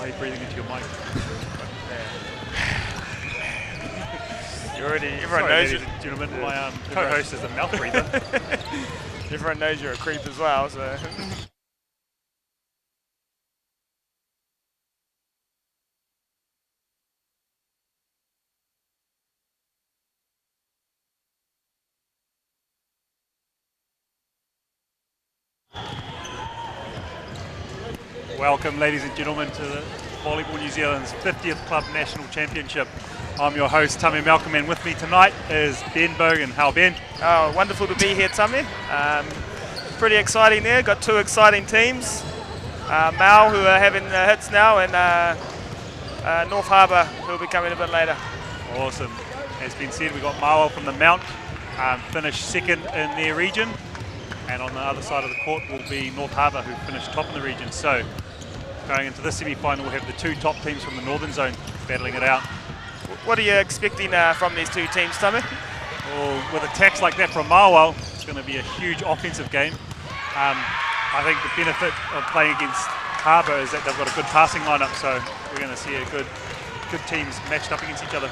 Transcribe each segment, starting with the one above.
Why are you breathing into your mic? Everyone knows you. Gentlemen, my co-host is a mouth breather. Everyone knows you're a creep as well, so. Welcome, ladies and gentlemen, to the Volleyball New Zealand's 50th Club National Championship. I'm your host, Tami Malcolm, and with me tonight is Ben Bogan. How, Ben? Oh, wonderful to be here, Tami. Pretty exciting there. Got two exciting teams. Mauao, who are having hits now, and North Harbour, who will be coming a bit later. Awesome. As been said, we got Mauao from the Mount, finished second in their region, and on the other side of the court will be North Harbour, who finished top in the region. So, going into this semi-final, we'll have the two top teams from the Northern Zone battling it out. What are you expecting from these two teams, Tami? Well, with attacks like that from Mauao, it's going to be a huge offensive game. I think the benefit of playing against Harbour is that they've got a good passing lineup, so we're going to see a good teams matched up against each other.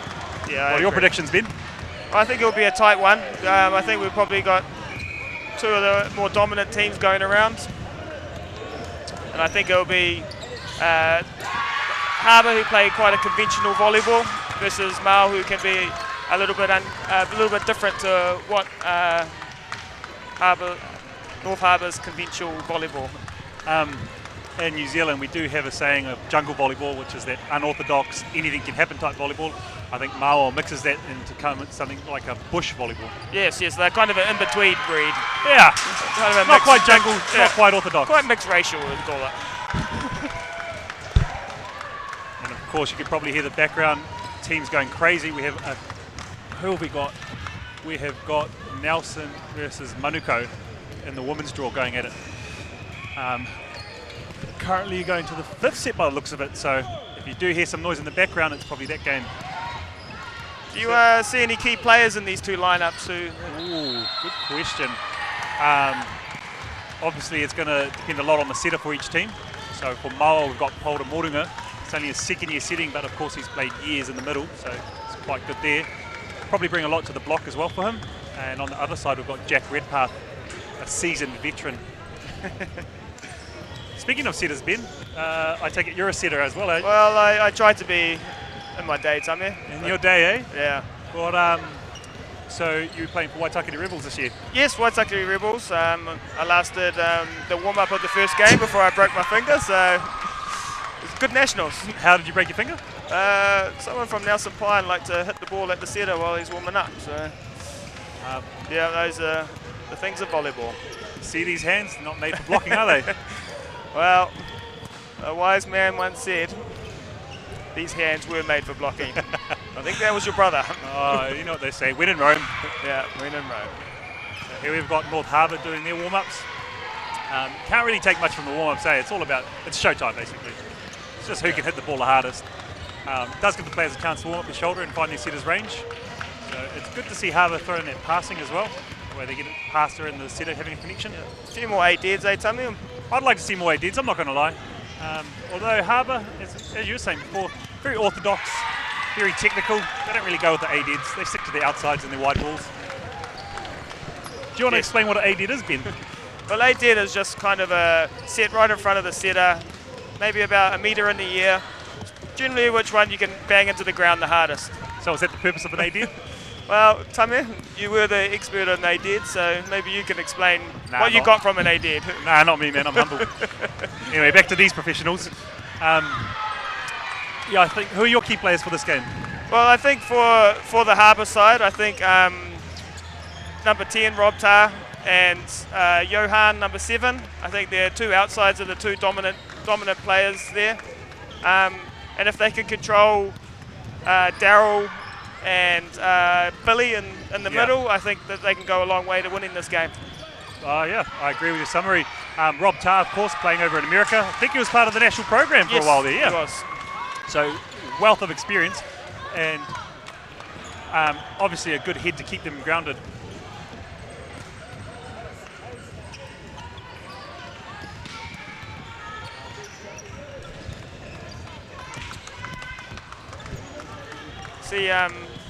Yeah. What are your predictions, Ben? I think it'll be a tight one. I think we've probably got two of the more dominant teams going around, and I think it'll be Harbour, who play quite a conventional volleyball, versus Mauao, who can be a little bit different to what North Harbour's conventional volleyball. In New Zealand, we do have a saying of jungle volleyball, which is that unorthodox, anything can happen type volleyball. I think Mauao mixes that into something like a bush volleyball. Yes, they're kind of an in-between breed. Yeah, kind of a not quite jungle, not quite orthodox. Quite mixed racial, we'd call it. And of course, you can probably hear the background teams going crazy. We have who have we got? We have got Nelson versus Manuko in the women's draw going at it. Currently going to the fifth set by the looks of it, so if you do hear some noise in the background, it's probably that game. Do you see any key players in these two lineups? Ooh, good question. Obviously, it's going to depend a lot on the setter for each team. So for Mauao, we've got Polder Morunga. It's only his second year setting, but of course he's played years in the middle, so it's quite good there. Probably bring a lot to the block as well for him. And on the other side, we've got Jack Redpath, a seasoned veteran. Speaking of setters, Ben, I take it you're a setter as well, eh? Well, I try to be in my day, Tami. In your day, eh? Yeah. Well, so you were playing for Waitakere Rebels this year? Yes, Waitakere Rebels. I lasted the warm-up of the first game before I broke my finger, so it's good nationals. How did you break your finger? Someone from Nelson Pine liked to hit the ball at the setter while he's warming up, so yeah, those are the things of volleyball. See these hands? Not made for blocking, are they? Well, a wise man once said, these hands were made for blocking. I think that was your brother. Oh, you know what they say, when in Rome. Yeah, when in Rome. So here we've got North Harbour doing their warm-ups. Can't really take much from the warm-ups, eh? It's all about, it's showtime basically. It's just who can hit the ball the hardest. It does give the players a chance to warm up the shoulder and find their setter's range. So it's good to see Harbour throwing that passing as well, where they get it past her and the setter having a connection. Yeah. A few more 8-deads, eh, Tami? I'd like to see more 8-deads, I'm not going to lie. Although Harbour, as you were saying before, very orthodox, very technical. They don't really go with the 8-deads. They stick to the outsides and their wide balls. Do you want to explain what an 8-dead is, Ben? Well, 8-dead is just kind of a set right in front of the setter, maybe about a metre in the air. Generally, which one you can bang into the ground the hardest. So is that the purpose of an 8-dead? Well, Tami, you were the expert on 8-dead, so maybe you can explain what you got from an 8-dead. Nah, not me, man. I'm humble. Anyway, back to these professionals. Yeah, I think, who are your key players for this game? Well, I think for the Harbour side, I think number 10, Rob Tarr, and Johan, number 7. I think they're two outsides of the two dominant players there. And if they can control Daryl and Billy in the middle, I think that they can go a long way to winning this game. Yeah, I agree with your summary. Rob Tarr, of course, playing over in America. I think he was part of the national program for a while there, yeah. He was. So, wealth of experience, and obviously a good head to keep them grounded. See,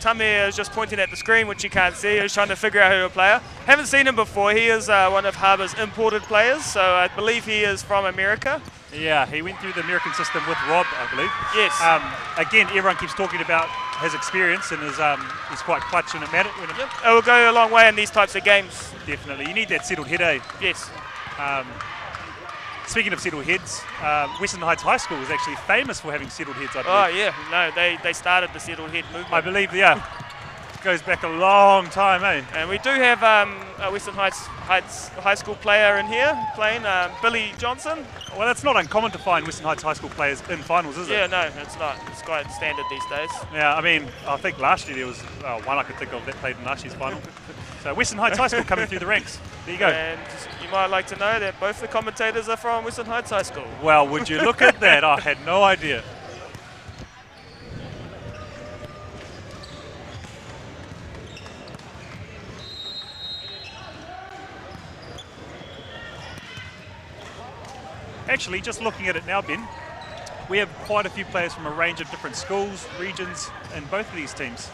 Tame is just pointing at the screen, which you can't see. He's trying to figure out who a player. Haven't seen him before. He is one of Harbour's imported players, so I believe he is from America. Yeah, he went through the American system with Rob, I believe. Yes. Again, everyone keeps talking about his experience, and he's quite clutch when it matters. Yep. It will go a long way in these types of games. Definitely. You need that settled head, eh? Yes. Speaking of settled heads, Western Heights High School is actually famous for having settled heads, I believe. Oh, yeah. No, they started the settled head movement. I believe, yeah. Goes back a long time, eh? And we do have a Western Heights High School player in here playing, Billy Johnson. Well, it's not uncommon to find Western Heights High School players in finals, is it? Yeah, no, it's not. It's quite standard these days. Yeah, I mean, I think last year there was one I could think of that played in last year's final. So Western Heights High School coming through the ranks. There you go. And you might like to know that both the commentators are from Western Heights High School. Well, would you look at that? I had no idea. Actually, just looking at it now, Ben, we have quite a few players from a range of different schools, regions, in both of these teams.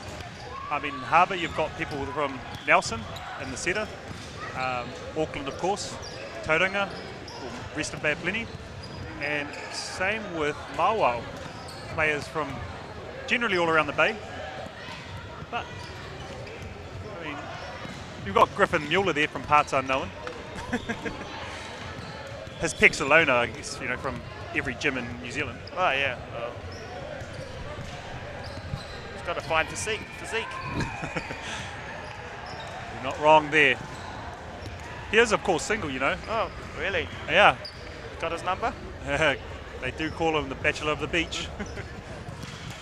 I mean, Harbour, you've got people from Nelson in the setter, Auckland, of course, Tauranga, Western Bay of Plenty, and same with Mauao, players from generally all around the bay. But, I mean, you've got Griffin Mueller there from parts unknown. His pecs alone are, I guess, you know, from every gym in New Zealand. Oh, yeah. He's got a fine physique. You're not wrong there. He is, of course, single, you know. Oh, really? Yeah. Got his number? They do call him the Bachelor of the Beach.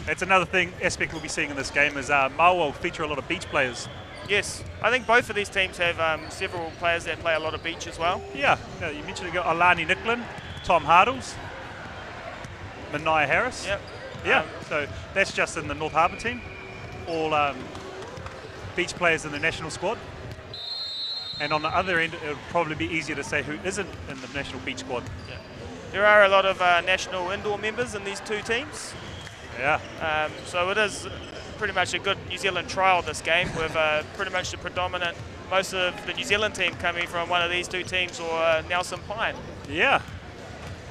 That's another aspect we'll be seeing in this game is Mauao will feature a lot of beach players. Yes, I think both of these teams have several players that play a lot of beach as well. Yeah, you mentioned Alani Nicklin, Tom Hardles, Mania Harris. Yep. Yeah, so that's just in the North Harbour team. All beach players in the national squad. And on the other end, it would probably be easier to say who isn't in the national beach squad. Yeah. There are a lot of national indoor members in these two teams. Yeah. So it is pretty much a good New Zealand trial this game with pretty much the predominant, most of the New Zealand team coming from one of these two teams or Nelson Pine. Yeah.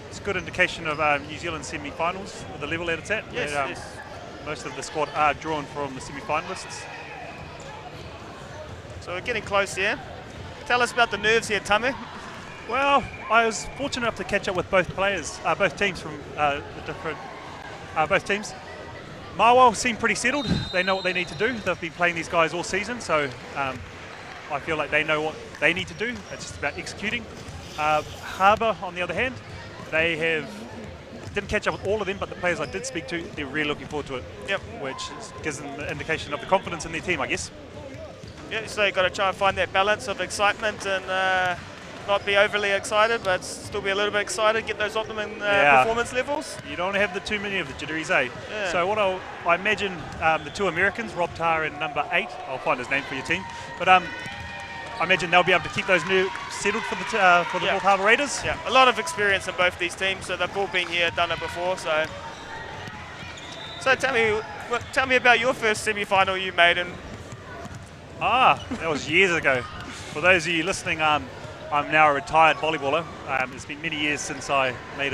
It's a good indication of New Zealand semi-finals with the level that it's at. Yes, and, yes. Most of the squad are drawn from the semi-finalists. So we're getting close here. Tell us about the nerves here, Tame. Well, I was fortunate enough to catch up with both teams from both teams. Mauao seem pretty settled. They know what they need to do. They've been playing these guys all season, so I feel like they know what they need to do. It's just about executing. Harbour, on the other hand, didn't catch up with all of them, but the players I did speak to, they're really looking forward to it. Yep. Which gives them an indication of the confidence in their team, I guess. Yeah, so you've got to try and find that balance of excitement and not be overly excited, but still be a little bit excited, get those optimum performance levels. You don't want to have too many of the jitteries, eh? Yeah. So what I imagine the two Americans, Rob Tarr and number 8, I'll find his name for your team, but I imagine they'll be able to keep those new settled for the North Harbour Raiders. Yeah, a lot of experience in both these teams, so they've all been here, done it before. So tell me about your first semi-final you made. That was years ago. For those of you listening, I'm now a retired volleyballer. It's been many years since I made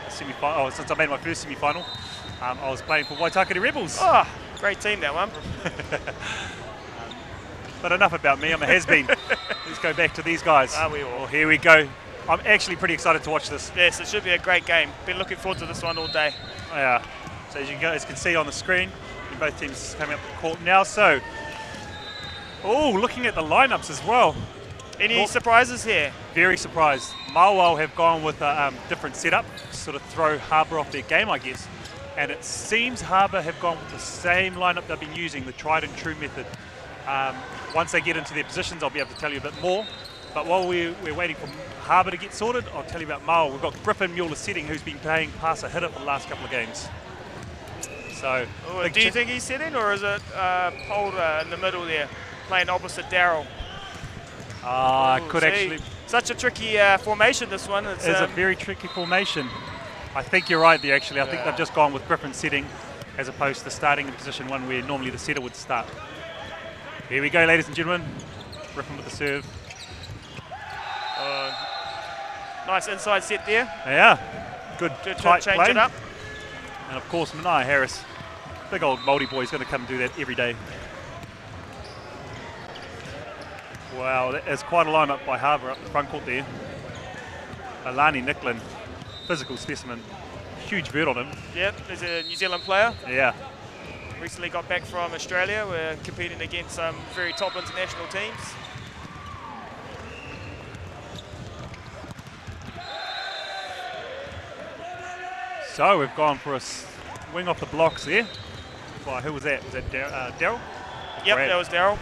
since I made my first semi-final. I was playing for Waitakere Rebels. Oh, great team, that one. But enough about me, I'm a has-been. Let's go back to these guys. We all. Well, here we go. I'm actually pretty excited to watch this. Yes, it should be a great game. Been looking forward to this one all day. Yeah. So as you guys can see on the screen, both teams coming up the court now. So, looking at the lineups as well. Any surprises here? Very surprised. Mauao have gone with a different setup, sort of throw Harbour off their game, I guess. And it seems Harbour have gone with the same lineup they've been using, the tried and true method. Once they get into their positions, I'll be able to tell you a bit more. But while we're waiting for Harbour to get sorted, I'll tell you about Mauao. We've got Griffin Mueller setting, who's been playing passer hitter for the last couple of games. So, do you think he's sitting, or is it Polder in the middle there, playing opposite Daryl? Actually. Such a tricky formation, this one. It's a very tricky formation. I think you're right there, actually. I think they've just gone with Griffin setting as opposed to starting in position 1 where normally the setter would start. Here we go, ladies and gentlemen. Griffin with the serve. Nice inside set there. Yeah, good tight change play. it up. And of course, Mauao Harris, big old Māori boy, is going to come and do that every day. Wow, that is quite a lineup by Harbour up the front court there. Alani Nicklin, physical specimen, huge bird on him. Yep, he's a New Zealand player. Yeah. Recently got back from Australia. We're competing against some very top international teams. So we've gone for a swing off the blocks there. Wow, who was that? Was that Daryl? Yep, Brad. that was Daryl.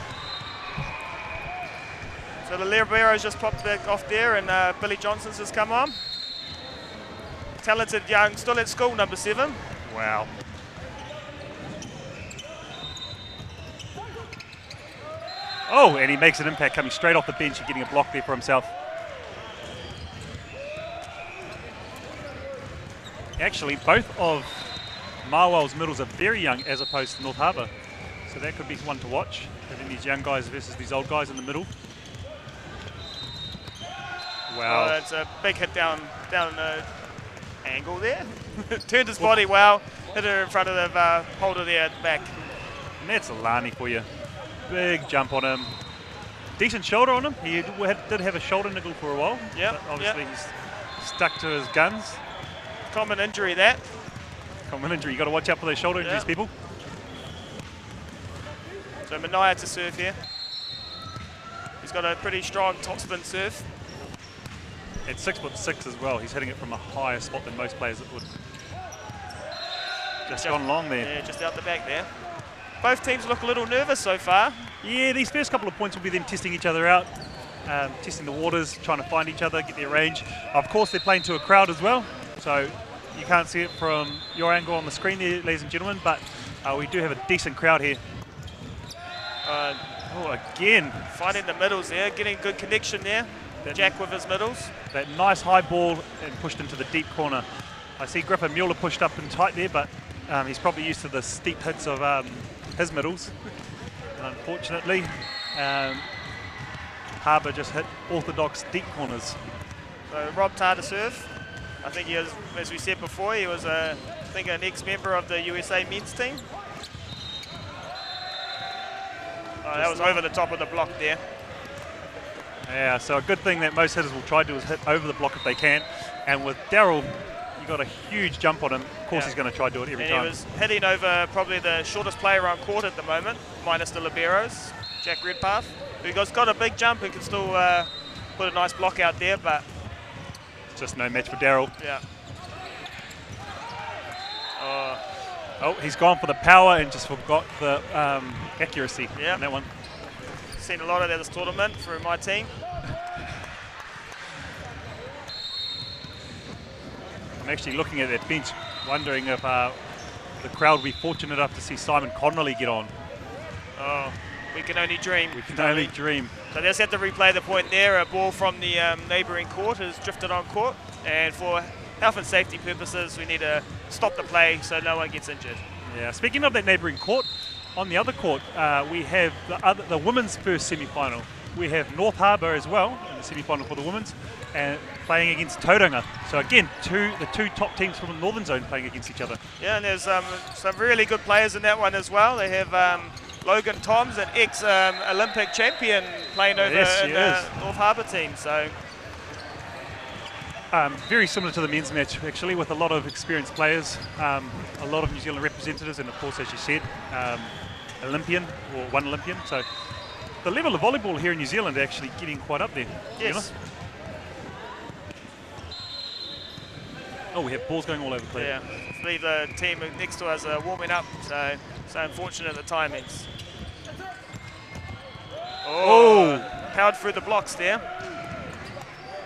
So the Libero's just popped back off there, and Billy Johnson's has come on. Talented young, still at school, number 7. Wow. Oh, and he makes an impact coming straight off the bench and getting a block there for himself. Actually, both of Mauao's middles are very young as opposed to North Harbour. So that could be one to watch. Having these young guys versus these old guys in the middle. Wow. Oh, that's a big hit down angle there. Turned his body well, hit her in front of the holder there at the back. And that's Alani for you. Big jump on him. Decent shoulder on him. He did have a shoulder niggle for a while. Yeah. But obviously he's stuck to his guns. Common injury that. Common injury. You got to watch out for those shoulder injuries, people. So Mauao to serve here. He's got a pretty strong topspin serve. At 6'6" as well, he's hitting it from a higher spot than most players that would. Just gone long there. Yeah, just out the back there. Both teams look a little nervous so far. Yeah, these first couple of points will be them testing each other out, testing the waters, trying to find each other, get their range. Of course, they're playing to a crowd as well, so you can't see it from your angle on the screen there, ladies and gentlemen, but we do have a decent crowd here. Oh, again. Finding the middles there, getting good connection there. Jack with his middles. That nice high ball and pushed into the deep corner. I see Griffin Mueller pushed up and tight there, but he's probably used to the steep hits of his middles. And unfortunately, Harbour just hit orthodox deep corners. So Rob Tarr to serve. I think he was, as we said before, he was I think an ex-member of the USA men's team. Oh, that was over the top of the block there. Yeah, so a good thing that most hitters will try to do is hit over the block if they can. And with Daryl, you got a huge jump on him. Of course, he's going to try to do it every time. He was hitting over probably the shortest player on court at the moment, minus the liberos, Jack Redpath, who got a big jump and can still put a nice block out there, but just no match for Daryl. Yeah. Oh, he's gone for the power and just forgot the accuracy on that one. Seen a lot of that this tournament through my team. I'm actually looking at that bench, wondering if the crowd will be fortunate enough to see Simon Connolly get on. Oh, we can only dream. We can only dream. So they just have to replay the point there. A ball from the neighbouring court has drifted on court, and for health and safety purposes, we need to stop the play so no one gets injured. Yeah. Speaking of that neighbouring court, on the other court, we have the women's first semi-final. We have North Harbour as well in the semi-final for the women's, and playing against Tauranga. So again, the two top teams from the Northern Zone playing against each other. Yeah, and there's some really good players in that one as well. They have Logan Toms, an ex-Olympic champion, playing over in the North Harbour team. So very similar to the men's match, actually, with a lot of experienced players, a lot of New Zealand representatives, and of course, as you said, Olympian or one Olympian. So the level of volleyball here in New Zealand actually getting quite up there. Yes. Oh, we have balls going all over the place. Yeah, I believe the team next to us are warming up, so unfortunate the timings. Oh, powered through the blocks there.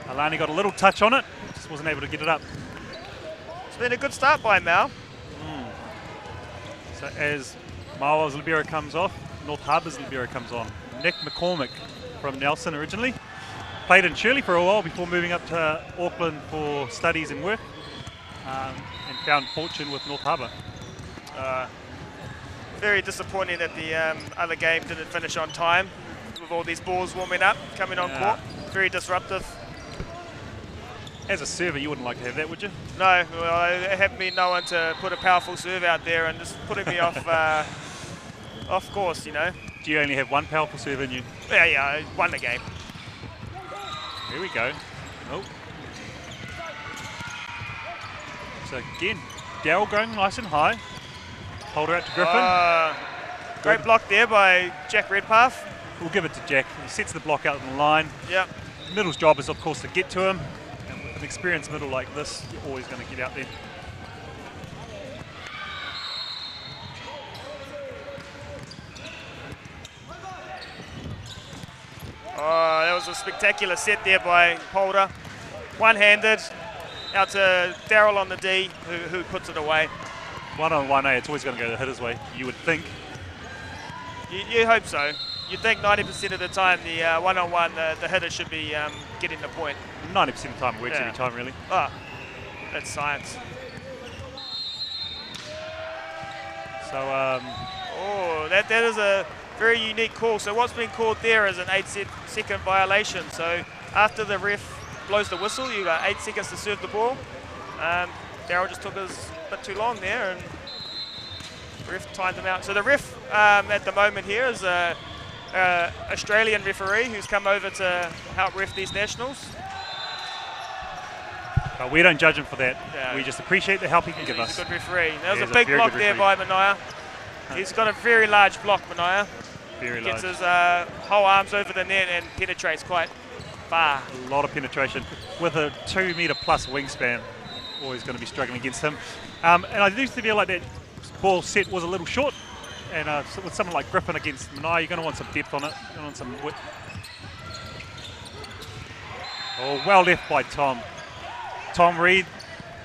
Alani got a little touch on it, just wasn't able to get it up. It's been a good start by Mal. So as Mauao's libero comes off, North Harbour's libero comes on. Nick McCormick from Nelson originally. Played in Shirley for a while before moving up to Auckland for studies and work, and found fortune with North Harbour. very disappointing that the other game didn't finish on time with all these balls warming up, coming on court. Very disruptive. As a server, you wouldn't like to have that, would you? No, well, I haven't been known to put a powerful serve out there and just putting me off off course, you know. Do you only have one powerful serve in you? Yeah, I won the game. Here we go. Oh. So again, Daryl going nice and high. Hold her out to Griffin. Great block there by Jack Redpath. We'll give it to Jack. He sets the block out on the line. Yep. Middle's job is, of course, to get to him. And with an experienced middle like this, you're always going to get out there. Oh, that was a spectacular set there by Polder. One-handed, out to Daryl on the D, who puts it away. 1-on-1, it's always going to go the hitter's way, you would think. You hope so. You'd think 90% of the time the one-on-one, the hitter should be getting the point. 90% of the time it works every time, really. Oh, that's science. So, oh, that is a very unique call. So what's been called there is an 8-second violation. So after the ref blows the whistle, you got 8 seconds to serve the ball. Daryl just took us a bit too long there, and the ref timed him out. So the ref at the moment here is a Australian referee who's come over to help ref these nationals. but we don't judge him for that. Yeah. We just appreciate the help he can give us. He's a good referee. That was He's a big very block good there by Mauao. He's got a very large block, Mauao. Very large. Gets his whole arms over the net and penetrates quite far. A lot of penetration. With a 2 metre plus wingspan, always going to be struggling against him. And I do feel like that ball set was a little short. And with someone like Griffin against Mauao, you're going to want some depth on it. You're going to want some width. Oh, well left by Tom. Tom Reed,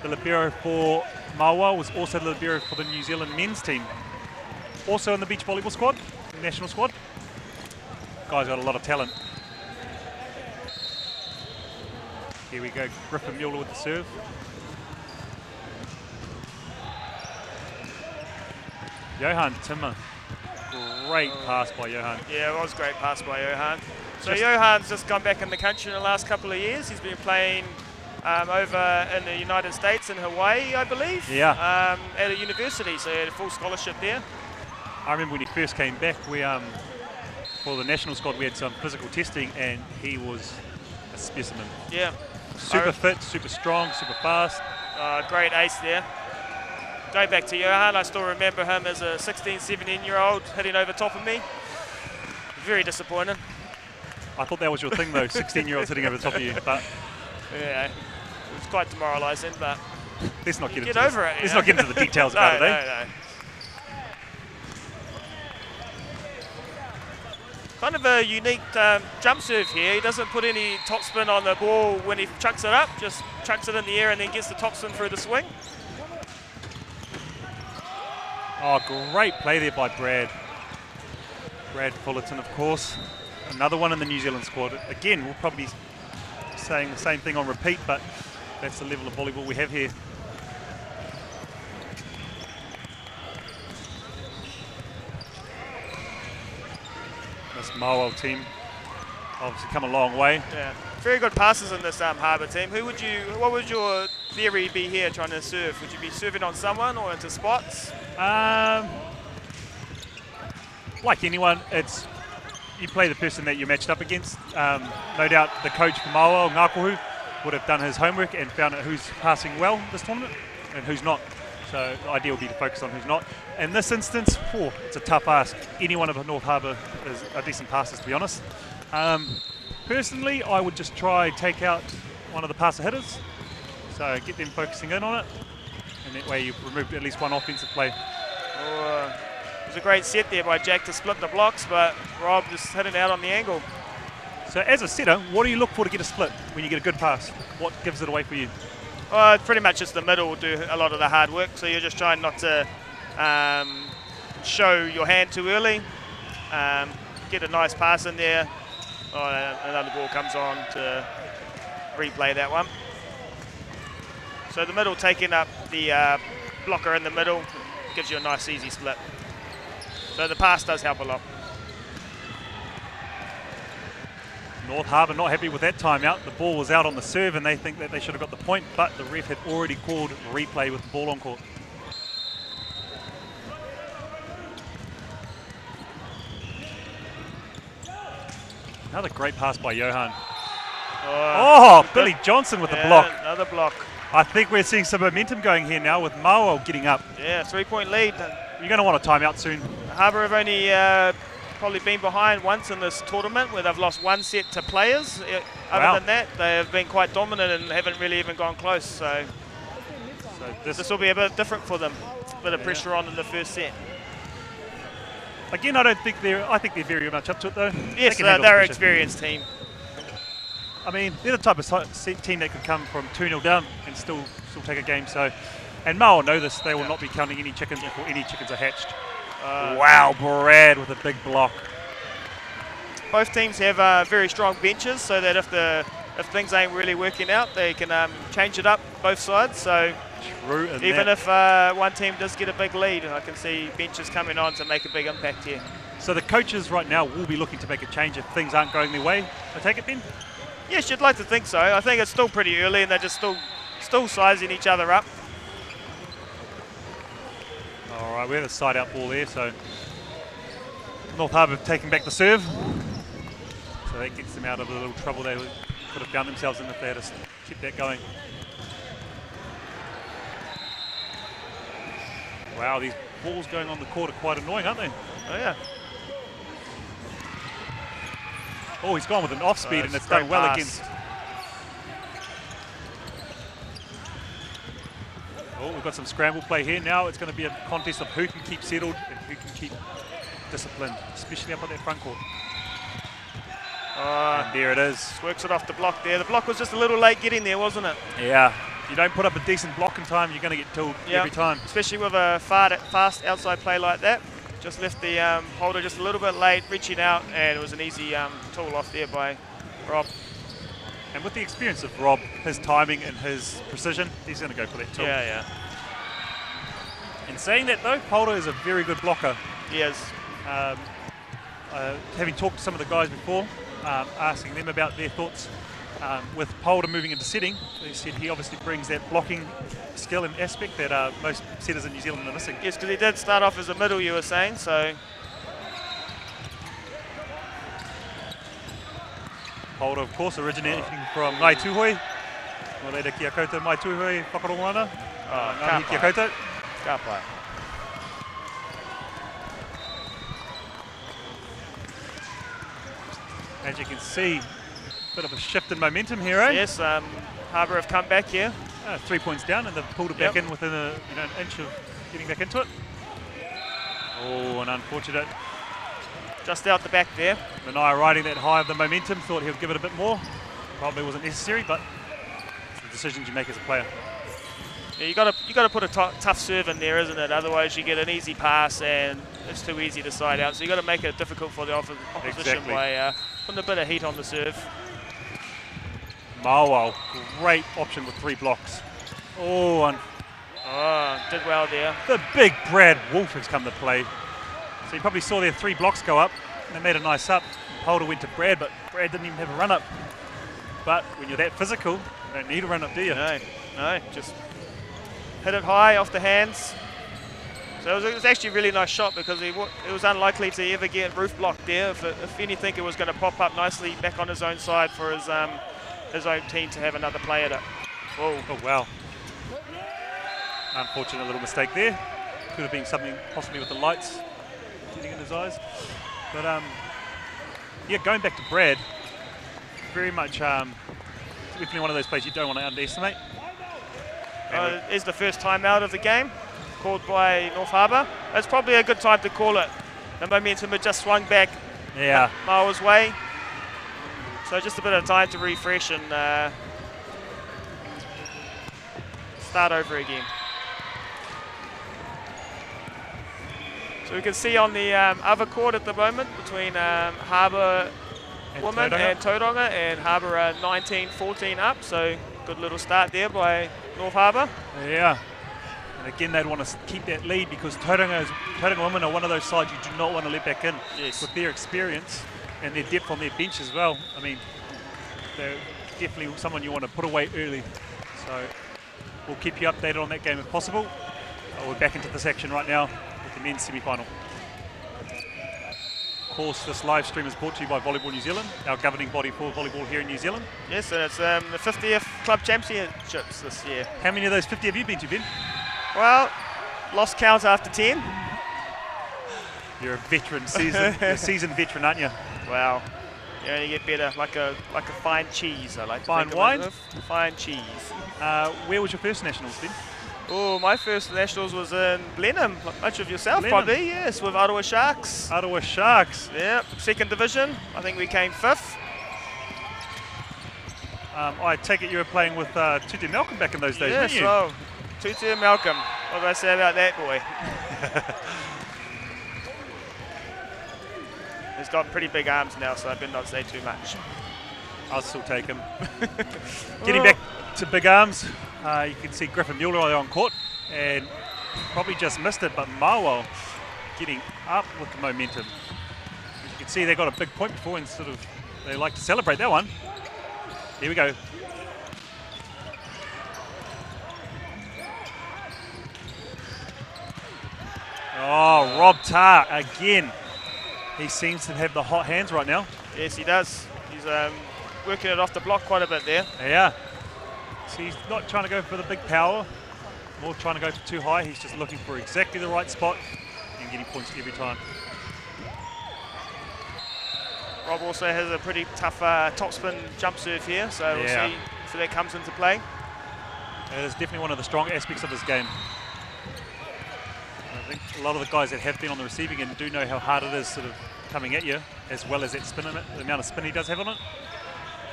the libero for Mauao, was also the libero for the New Zealand men's team. Also in the beach volleyball squad, the national squad. Guy's got a lot of talent. Here we go, Griffin Mueller with the serve. Johan Timmer. Great pass by Johan. Yeah, it was a great pass by Johan. So Johan's just gone back in the country in the last couple of years. He's been playing over in the United States, in Hawaii, I believe. Yeah. At a university, so he had a full scholarship there. I remember when he first came back, we for the national squad, we had some physical testing, and he was a specimen. Yeah. Super fit, super strong, super fast. Great ace there. Going back to Johan, I still remember him as a 16, 17-year-old hitting over top of me. Very disappointing. I thought that was your thing, though, 16-year-olds hitting over the top of you. But yeah, it was quite demoralising, but let's not get over it. Let's not get into the details about it, eh? No. Kind of a unique jump serve here. He doesn't put any topspin on the ball when he chucks it up, just chucks it in the air and then gets the topspin through the swing. Oh, great play there by Brad. Brad Fullerton, of course. Another one in the New Zealand squad. Again, we'll probably be saying the same thing on repeat, but that's the level of volleyball we have here. This Mauao team obviously come a long way. Yeah, very good passes in this Harbour team. What would your theory be here trying to serve? Would you be serving on someone or into spots? Like anyone, it's you play the person that you're matched up against. No doubt the coach for Mauao, Ngakohu, would have done his homework and found out who's passing well this tournament and who's not. So the idea would be to focus on who's not. In this instance, it's a tough ask. Any one of North Harbour is a decent passer, to be honest. Personally, I would just try take out one of the passer hitters. So get them focusing in on it. And that way you've removed at least one offensive play. It was a great set there by Jack to split the blocks, but Rob just hit it out on the angle. So as a setter, what do you look for to get a split when you get a good pass? What gives it away for you? Pretty much just the middle will do a lot of the hard work, so you're just trying not to show your hand too early. Get a nice pass in there. Another ball comes on to replay that one. So the middle taking up the blocker in the middle gives you a nice easy split. So the pass does help a lot. North Harbour not happy with that timeout. The ball was out on the serve and they think that they should have got the point, but the ref had already called replay with the ball on court. Another great pass by Johan. Oh, Billy Johnson with the block. Another block. I think we're seeing some momentum going here now with Mauao getting up. Yeah, 3-point lead. You're going to want a timeout soon. Harbour have only probably been behind once in this tournament where they've lost one set to players. Other than that, they have been quite dominant and haven't really even gone close. So this will be a bit different for them. A bit of pressure on in the first set. Again, I think they're very much up to it though. Yes, they're an experienced team. I mean, they're the type of team that could come from 2-0 down and still take a game. So, and Mauao know this. They will not be counting any chickens before any chickens are hatched. Wow, Brad with a big block. Both teams have very strong benches, so that if things ain't really working out, they can change it up both sides. So even if one team does get a big lead, I can see benches coming on to make a big impact here. So the coaches right now will be looking to make a change if things aren't going their way. I take it, Ben? Yes, you'd like to think so. I think it's still pretty early and they're just still sizing each other up. All right, we have a side-out ball there, so North Harbour taking back the serve. So that gets them out of a little trouble they could have found themselves in if they had kept that going. Wow, these balls going on the court are quite annoying, aren't they? Oh, yeah. Oh, he's gone with an off-speed and it's done well against. Oh, we've got some scramble play here now. It's going to be a contest of who can keep settled and who can keep disciplined, especially up on that front court. And there it is. Works it off the block there. The block was just a little late getting there, wasn't it? Yeah. If you don't put up a decent block in time, you're going to get killed every time. Especially with a fast outside play like that. Just left the holder just a little bit late, reaching out, and it was an easy tool off there by Rob. And with the experience of Rob, his timing and his precision, he's going to go for that tool. Yeah. In saying that though, Polder is a very good blocker. He is. Having talked to some of the guys before, asking them about their thoughts with Polder moving into setting, they said he obviously brings that blocking skill and aspect that most setters in New Zealand are missing. Yes, because he did start off as a middle, you were saying, so. Polder, of course, originating from Ngai Tuhui. Moreira kia koutou mai Tuhui, whakarongoana. Ngāhi kia koutou. Ka pai. As you can see, a bit of a shift in momentum here, eh? Yes, Harbour have come back here. 3 points down and they've pulled it back in within an inch of getting back into it. Oh, an unfortunate. Just out the back there. Mania riding that high of the momentum, thought he would give it a bit more. Probably wasn't necessary, but it's the decisions you make as a player. Yeah, you got to put a tough serve in there, isn't it? Otherwise, you get an easy pass and it's too easy to side out. So you got to make it difficult for the opposition by putting a bit of heat on the serve. Mauao, great option with 3 blocks. Oh, did well there. The big Brad Wolf has come to play. So you probably saw their 3 blocks go up. They made a nice up. Polder went to Brad, but Brad didn't even have a run up. But when you're that physical, you don't need a run up, do you? No, just hit it high off the hands. So it was actually a really nice shot because it was unlikely to ever get roof blocked there. If anything, it was going to pop up nicely back on his own side for his own team to have another play at it. Oh, wow. Unfortunate little mistake there. Could have been something possibly with the lights getting in his eyes. But yeah, going back to Brad, very much definitely one of those plays you don't want to underestimate. Is the first time out of the game, called by North Harbour. It's probably a good time to call it. The momentum had just swung back Maua's way. So just a bit of time to refresh and start over again. So we can see on the other court at the moment between Harbour women and Tauranga, and Harbour are 19-14 up. So good little start there by North Harbour. Yeah. And again, they'd want to keep that lead because Tauranga women are one of those sides you do not want to let back in with their experience and their depth on their bench as well. I mean, they're definitely someone you want to put away early. So we'll keep you updated on that game if possible. We're back into this action right now with the men's semi-final. Of course, this live stream is brought to you by Volleyball New Zealand, our governing body for volleyball here in New Zealand. Yes, and it's the 50th Club Championships this year. How many of those 50 have you been to, Ben? Well, lost count after 10. You're a veteran, you're a seasoned veteran, aren't you? Wow. You only get better, like a fine cheese. I like to fine think wine? Of fine cheese. Where was your first nationals, Ben? Oh, my first nationals was in Blenheim, much of yourself Blenheim. probably, yes, with Ottawa Sharks. Ottawa Sharks. Yeah, second division. I think we came 5th. I take it you were playing with Tutu Malcolm back in those days, weren't Yes, you? well, Tutu and Malcolm. What do I say about that boy? He's got pretty big arms now, so I better not say too much. I'll still take him. Getting back to big arms, you can see Griffin Mueller on court and probably just missed it, but Mauao getting up with the momentum. As you can see, they got a big point before and sort of they like to celebrate that one. Here we go. Oh, Rob Tarr again. He seems to have the hot hands right now. Yes, he does. He's working it off the block quite a bit there. Yeah. So he's not trying to go for the big power, more trying to go for too high. He's just looking for exactly the right spot and getting points every time. Rob also has a pretty tough topspin jump serve here, so we'll see if that comes into play. It is definitely one of the strong aspects of his game. I think a lot of the guys that have been on the receiving end do know how hard it is sort of coming at you, as well as that spin in it, the amount of spin he does have on it.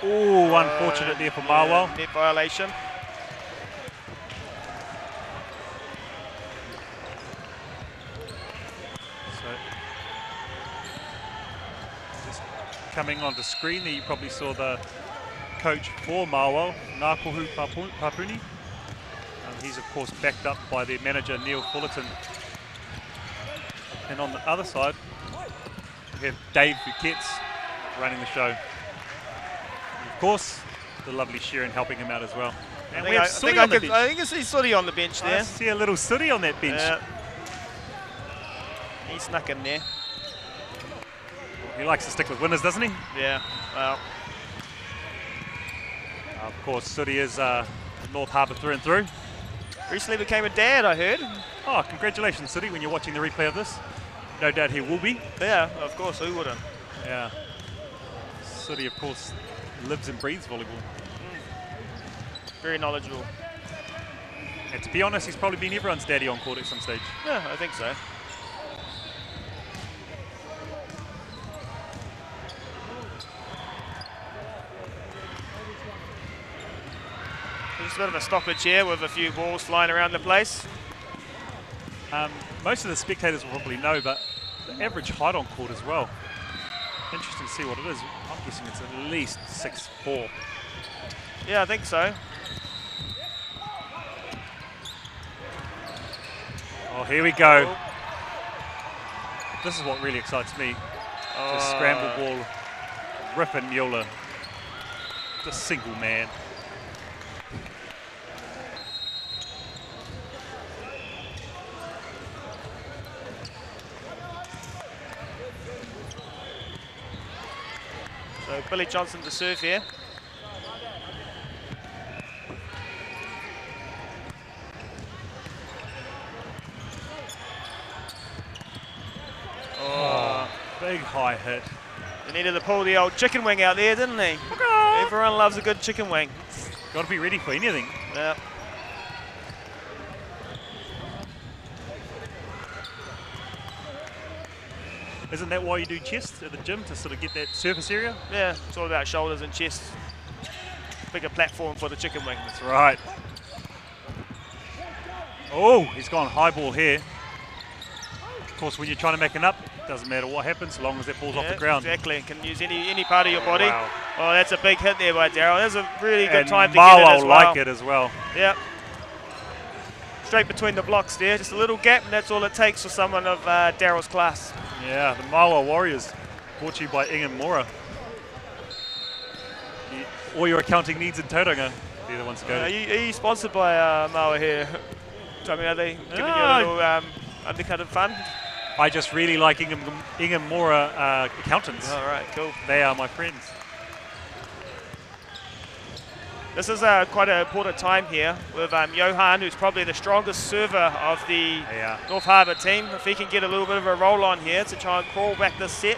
Oh, unfortunate there for Mauao. Net violation. So, just coming onto screen there, you probably saw the coach for Mauao, Ngākohu Papuni. He's of course backed up by their manager Neil Fullerton. And on the other side, we have Dave Buquets running the show. And of course, the lovely Sharon helping him out as well. And we have Sooty on the bench. I think I see Sooty on the bench there. I see a little Sooty on that bench. Yeah. He snuck in there. He likes to stick with winners, doesn't he? Yeah, well. Of course, Sooty is North Harbour through and through. Recently became a dad, I heard. Oh, congratulations, Sooty, when you're watching the replay of this. No doubt he will be. Yeah, of course, who wouldn't? Yeah. Sooty, of course, lives and breathes volleyball. Very knowledgeable. And to be honest, he's probably been everyone's daddy on court at some stage. Yeah, I think so. Just a bit of a stoppage here with a few balls flying around the place. Most of the spectators will probably know, but the average height on court as well. Interesting to see what it is. I'm guessing it's at least 6'4". Yeah, I think so. Oh, here we go. Oh. This is what really excites me. The scramble ball, Griffin Mueller, the single man. So Billy Johnson to serve here. Oh, big high hit. They needed to pull the old chicken wing out there, didn't they? Everyone loves a good chicken wing. Got to be ready for anything. Yeah. Isn't that why you do chest at the gym, to sort of get that surface area? Yeah, it's all about shoulders and chest. Bigger platform for the chicken wing. That's right. Oh, he's gone high ball here. Of course, when you're trying to make an up, it doesn't matter what happens, so long as that ball's off the ground. Exactly, can use any part of your body. Wow. Oh, that's a big hit there by Daryl. That's a really good and time to get it as Mauao well. like it as well. Yep. straight between the blocks there. Just a little gap, and that's all it takes for someone of Daryl's class. Yeah, the Mauao Warriors, brought to you by Ingham Mora. All your accounting needs in Tauranga, they're the ones to go to. Are you sponsored by Mauao here? I mean, are they giving you a little undercutted fund? I just really like Ingham Mora accountants. All right, cool. They are my friends. This is quite an important time here with Johan, who's probably the strongest server of the North Harbour team. If he can get a little bit of a roll on here to try and crawl back this set.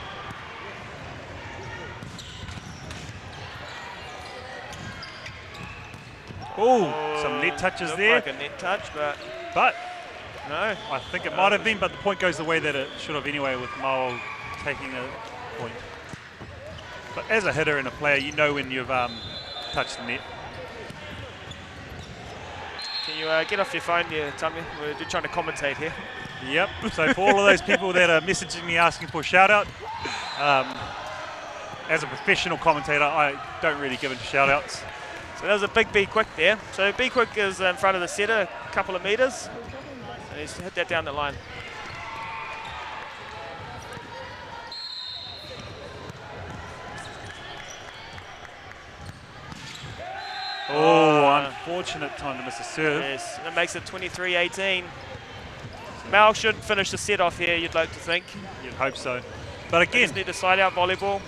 Oh, some net touches there. Like a net touch, but no. I think it might have been, but the point goes the way that it should have anyway, with Mauao taking a point. But as a hitter and a player, you know when you've touched the net. Can you get off your phone here, Tommy? We're trying to commentate here. Yep, so for all of those people that are messaging me asking for a shout out, as a professional commentator, I don't really give it shout outs. So that was a big Be Quick there. So Be Quick is in front of the setter, a couple of metres. And he's hit that down the line. Oh, unfortunate time to miss a serve. Yes, that makes it 23-18. Mal should finish the set off here, you'd like to think. You'd hope so. But again, just need to side out volleyball.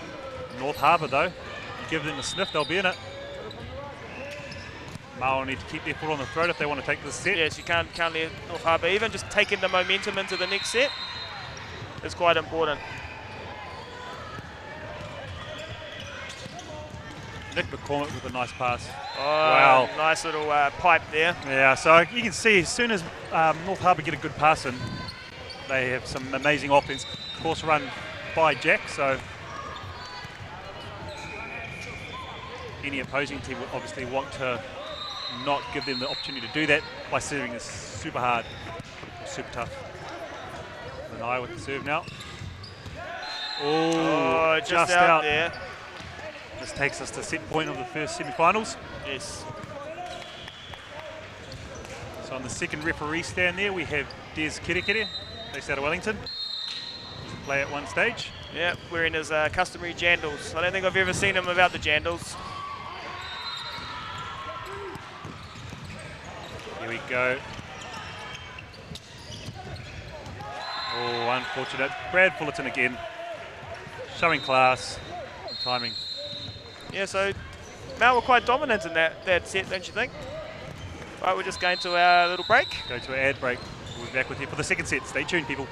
North Harbour though, you give them a sniff, they'll be in it. Mauao need to keep their foot on the throat if they want to take this set. Yes, you can't let North Harbour, even just taking the momentum into the next set is quite important. Nick McCormick with a nice pass. Oh, wow. Nice little pipe there. Yeah, so you can see as soon as North Harbour get a good pass in, they have some amazing offense. Of course, run by Jack, so any opposing team would obviously want to not give them the opportunity to do that by serving this super hard, super tough. Mauao with the serve now. Oh, just out there. This takes us to set point of the first semi-finals. Yes. So on the second referee stand there, we have Des Kerekere, based out of Wellington. He's a player at one stage. Yeah, wearing his customary jandals. I don't think I've ever seen him without the jandals. Here we go. Oh, unfortunate. Brad Fullerton again. Showing class and timing. Yeah, so Mal were quite dominant in that set, don't you think? Right, we're just going to our little break. Go to our ad break. We'll be back with you for the second set. Stay tuned, people.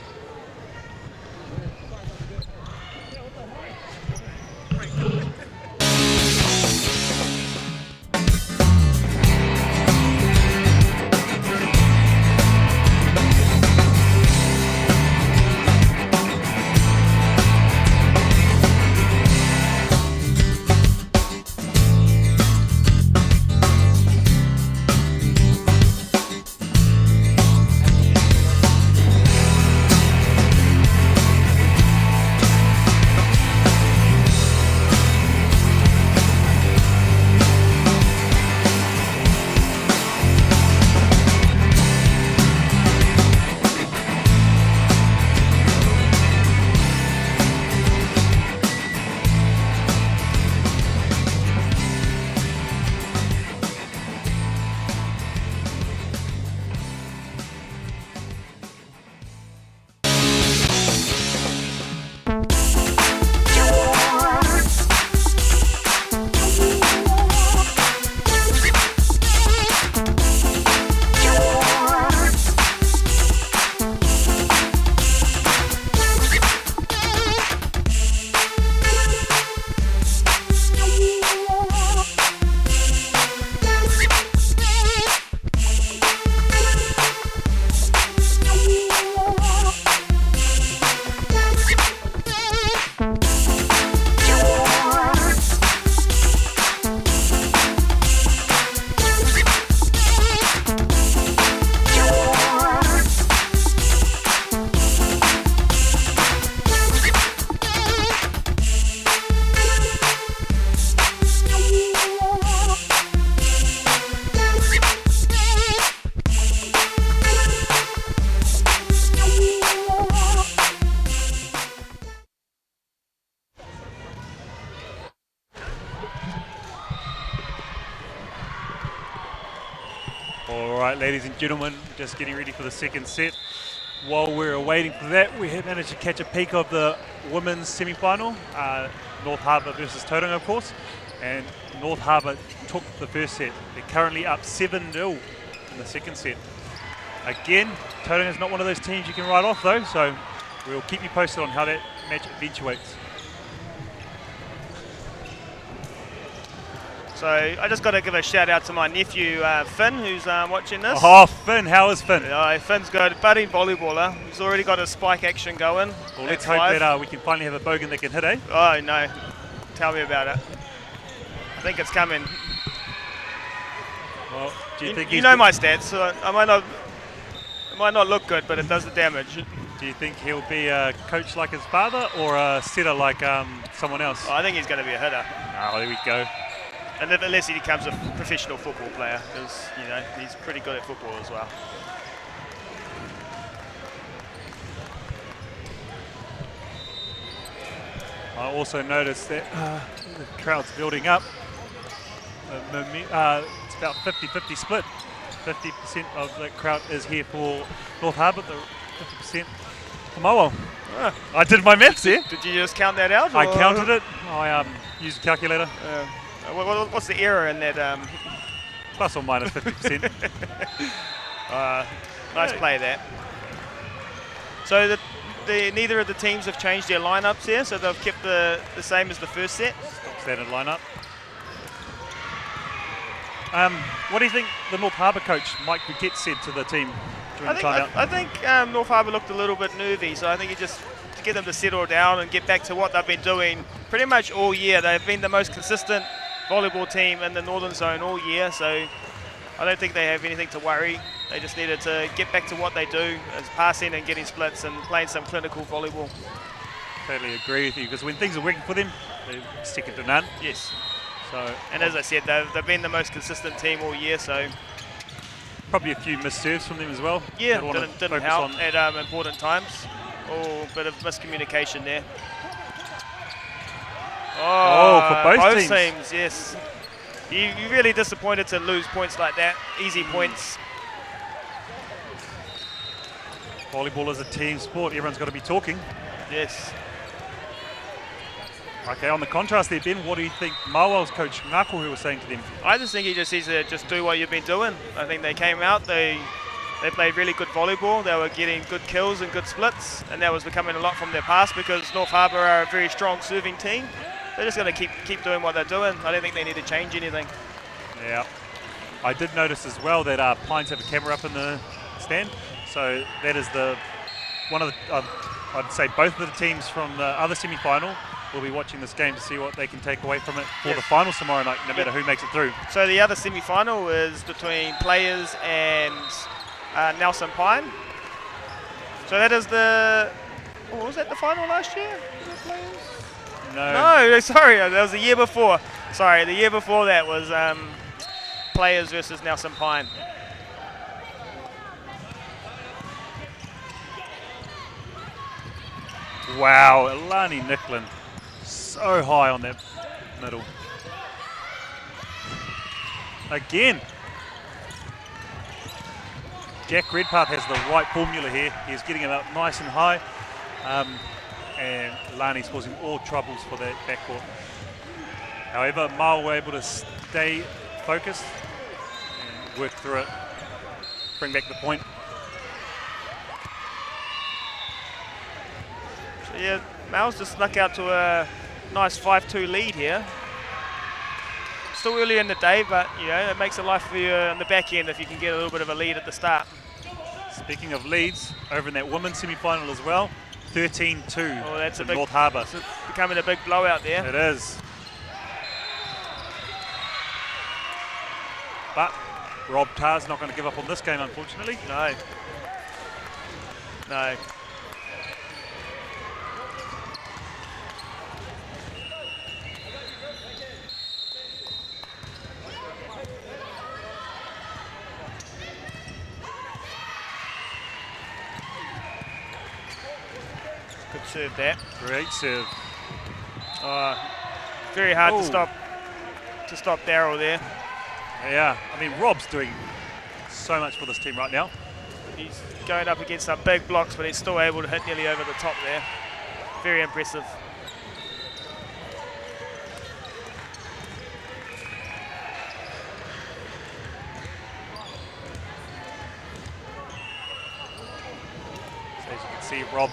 All right, ladies and gentlemen, just getting ready for the second set. While we're waiting for that, we have managed to catch a peek of the women's semi-final, North Harbour versus Tauranga, of course, and North Harbour took the first set. They're currently up 7-0 in the second set. Again, Tauranga is not one of those teams you can write off though, so we'll keep you posted on how that match eventuates. So I just got to give a shout out to my nephew Finn, who's watching this. Oh, Finn, how is Finn? Finn's good, budding volleyballer. He's already got his spike action going. Well, let's hope that we can finally have a bogan that can hit, eh? Oh no, tell me about it. I think it's coming. Well, do you think you know my stats, so it might not look good, but it does the damage. Do you think he'll be a coach like his father or a setter like someone else? Oh, I think he's going to be a hitter. Oh, there we go. And unless he becomes a professional football player, because he's pretty good at football as well. I also noticed that the crowd's building up. It's about 50-50 split. 50% of the crowd is here for North Harbour, the 50% for Mauao. I did my maths there. Did you just count that out? I counted it. I used a calculator. What's the error in that? Plus or minus 50%. Nice play there. So neither of the teams have changed their lineups here, so they've kept the same as the first set. Stock standard lineup. What do you think the North Harbour coach, Mike Buquette, said to the team during the timeout? I think North Harbour looked a little bit nervy, so I think he just to get them to settle down and get back to what they've been doing pretty much all year. They've been the most consistent volleyball team in the Northern Zone all year, so I don't think they have anything to worry. They just needed to get back to what they do, as passing and getting splits and playing some clinical volleyball. Totally agree with you, because when things are working for them, they're second to none. Yes. So, and as I said, they've been the most consistent team all year, so probably a few missed serves from them as well. Yeah, didn't help at important times. Oh, bit of miscommunication there. Oh, for both teams, yes. You're really disappointed to lose points like that, easy points. Volleyball is a team sport, everyone's got to be talking. Yes. Okay, on the contrast there, Ben, what do you think Mauao's coach Ngako was saying to them? I just think he just needs to just do what you've been doing. I think they came out, they played really good volleyball, they were getting good kills and good splits, and that was becoming a lot from their pass because North Harbour are a very strong serving team. They're just going to keep doing what they're doing. I don't think they need to change anything. Yeah. I did notice as well that Pines have a camera up in the stand, so that is one of the, I'd say both of the teams from the other semi-final will be watching this game to see what they can take away from it for the final tomorrow night, no matter who makes it through. So the other semi-final is between Players and Nelson Pine. So that is was that the final last year? No, sorry, that was the year before. Sorry, the year before that was Players versus Nelson Pine. Wow, Alani Nicklin, so high on that middle. Again. Jack Redpath has the right formula here. He's getting him up nice and high. And Lani's causing all troubles for that backcourt. However, Mauao were able to stay focused and work through it, bring back the point. So yeah, Mauao's just snuck out to a nice 5-2 lead here. Still early in the day, but it makes it life for you on the back end if you can get a little bit of a lead at the start. Speaking of leads, over in that women's semi-final as well, 13-2 that's to North Harbour. It's becoming a big blowout there. It is. But Rob Tarr's not going to give up on this game, unfortunately. No. Good serve there. Great serve. Very hard to stop Darryl there. Yeah, I mean Rob's doing so much for this team right now. He's going up against some big blocks, but he's still able to hit nearly over the top there. Very impressive. So as you can see, Rob,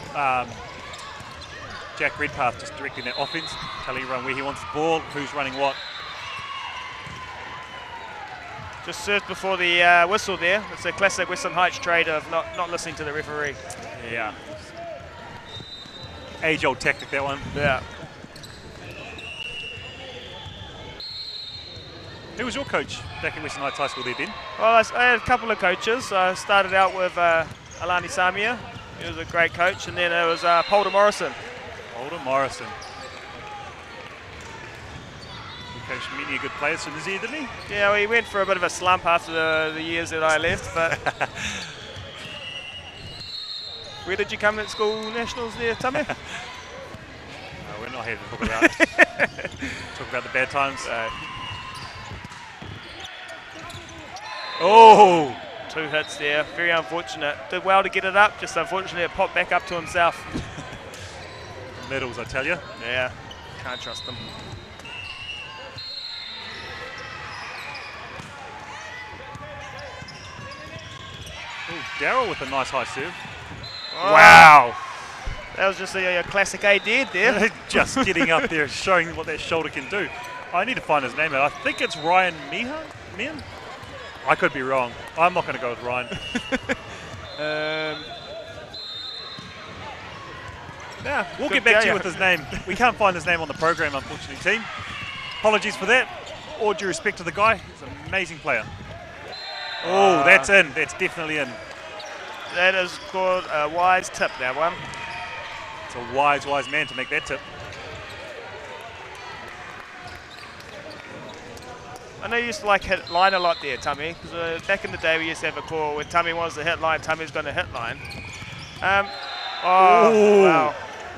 Jack Redpath just directing that offense, telling everyone where he wants the ball, who's running what. Just served before the whistle there. It's a classic Western Heights trade of not listening to the referee. Yeah. Age-old tactic, that one. Yeah. Who was your coach back at Western Heights High School there, Ben? Well, I had a couple of coaches. I started out with Alani Samia. He was a great coach. And then it was Polder Morrison. Polder Morrison. He coached many good players from New, didn't he? Yeah, well, he went for a bit of a slump after the years that I left. But where did you come at school nationals there, Tommy? No, we're not here to talk about talk about the bad times. Oh! 2 hits there, very unfortunate. Did well to get it up, just unfortunately it popped back up to himself. Medals, I tell you. Yeah, can't trust them. Daryl with a nice high serve. Oh, Wow! that was just a classic A dead there. Just getting up there, showing what that shoulder can do. I need to find his name out. I think it's Ryan Meehan? I could be wrong. I'm not going to go with Ryan. Yeah, We'll get back to you with his name. We can't find his name on the program, unfortunately, team. Apologies for that. All due respect to the guy. He's an amazing player. Oh, that's in. That's definitely in. That is called a wise tip, that one. It's a wise man to make that tip. I know you used to like hit line a lot there, Tummy, because back in the day we used to have a call when Tummy wants to hit line, Tummy's going to hit line.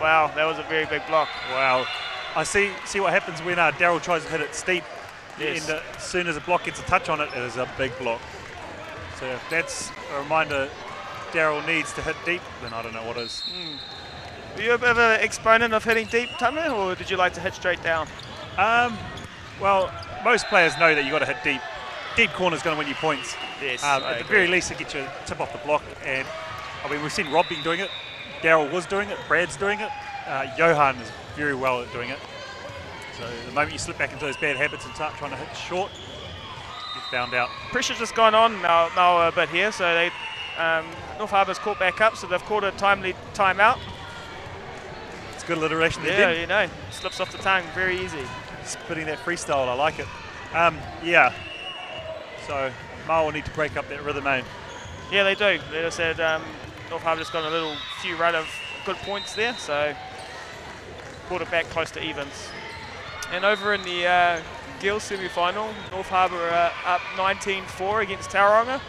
Wow, that was a very big block. Wow. I see what happens when Daryl tries to hit it steep. Yes. And as soon as a block gets a touch on it, it is a big block. So if that's a reminder Daryl needs to hit deep, then I don't know what is. Were you a bit of an exponent of hitting deep, Tummy, or did you like to hit straight down? Well, most players know that you got to hit deep. Deep corner is going to win you points. Yes, at the very least, to get your tip off the block. And I mean, we've seen Rob being doing it. Daryl was doing it. Brad's doing it. Johan is very well at doing it. So the moment you slip back into those bad habits and start trying to hit short, you're found out. Pressure's just gone on now a bit here, so they North Harbour's caught back up, so they've caught a timely timeout. It's good alliteration there, Yeah, Ben. you know, slips off the tongue, very easy. Spitting that freestyle, I like it. Yeah. So Mauao need to break up that rhythm, eh? Yeah, they do. They just said North Harbour just got a few run of good points there, so brought it back close to evens. And over in the girls semi-final, North Harbour are up 19-4 against Tauranga.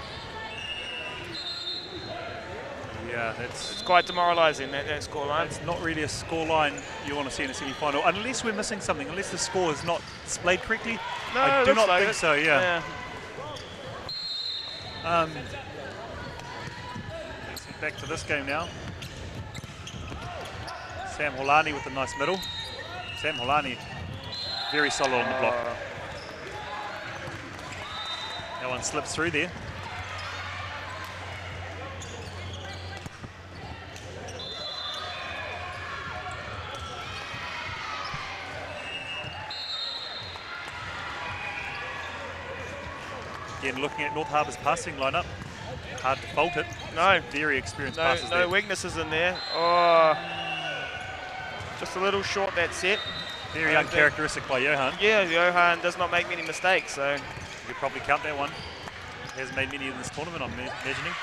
Yeah, it's It's quite demoralising, that scoreline. It's not really a scoreline you want to see in a semi-final, unless we're missing something, unless the score is not displayed correctly. No, I it do looks not like think it. so, yeah. Let's get back to this game now. Sam Holani with a nice middle. Sam Holani, very solid on the block. That one slips through there. Again, looking at North Harbour's passing lineup, hard to fault it. No. Very experienced passes No there. weaknesses in there. Oh, just a little short that set. Very uncharacteristic by Johan. Yeah, Johan does not make many mistakes, so You could probably count that one. He hasn't made many in this tournament, I'm imagining.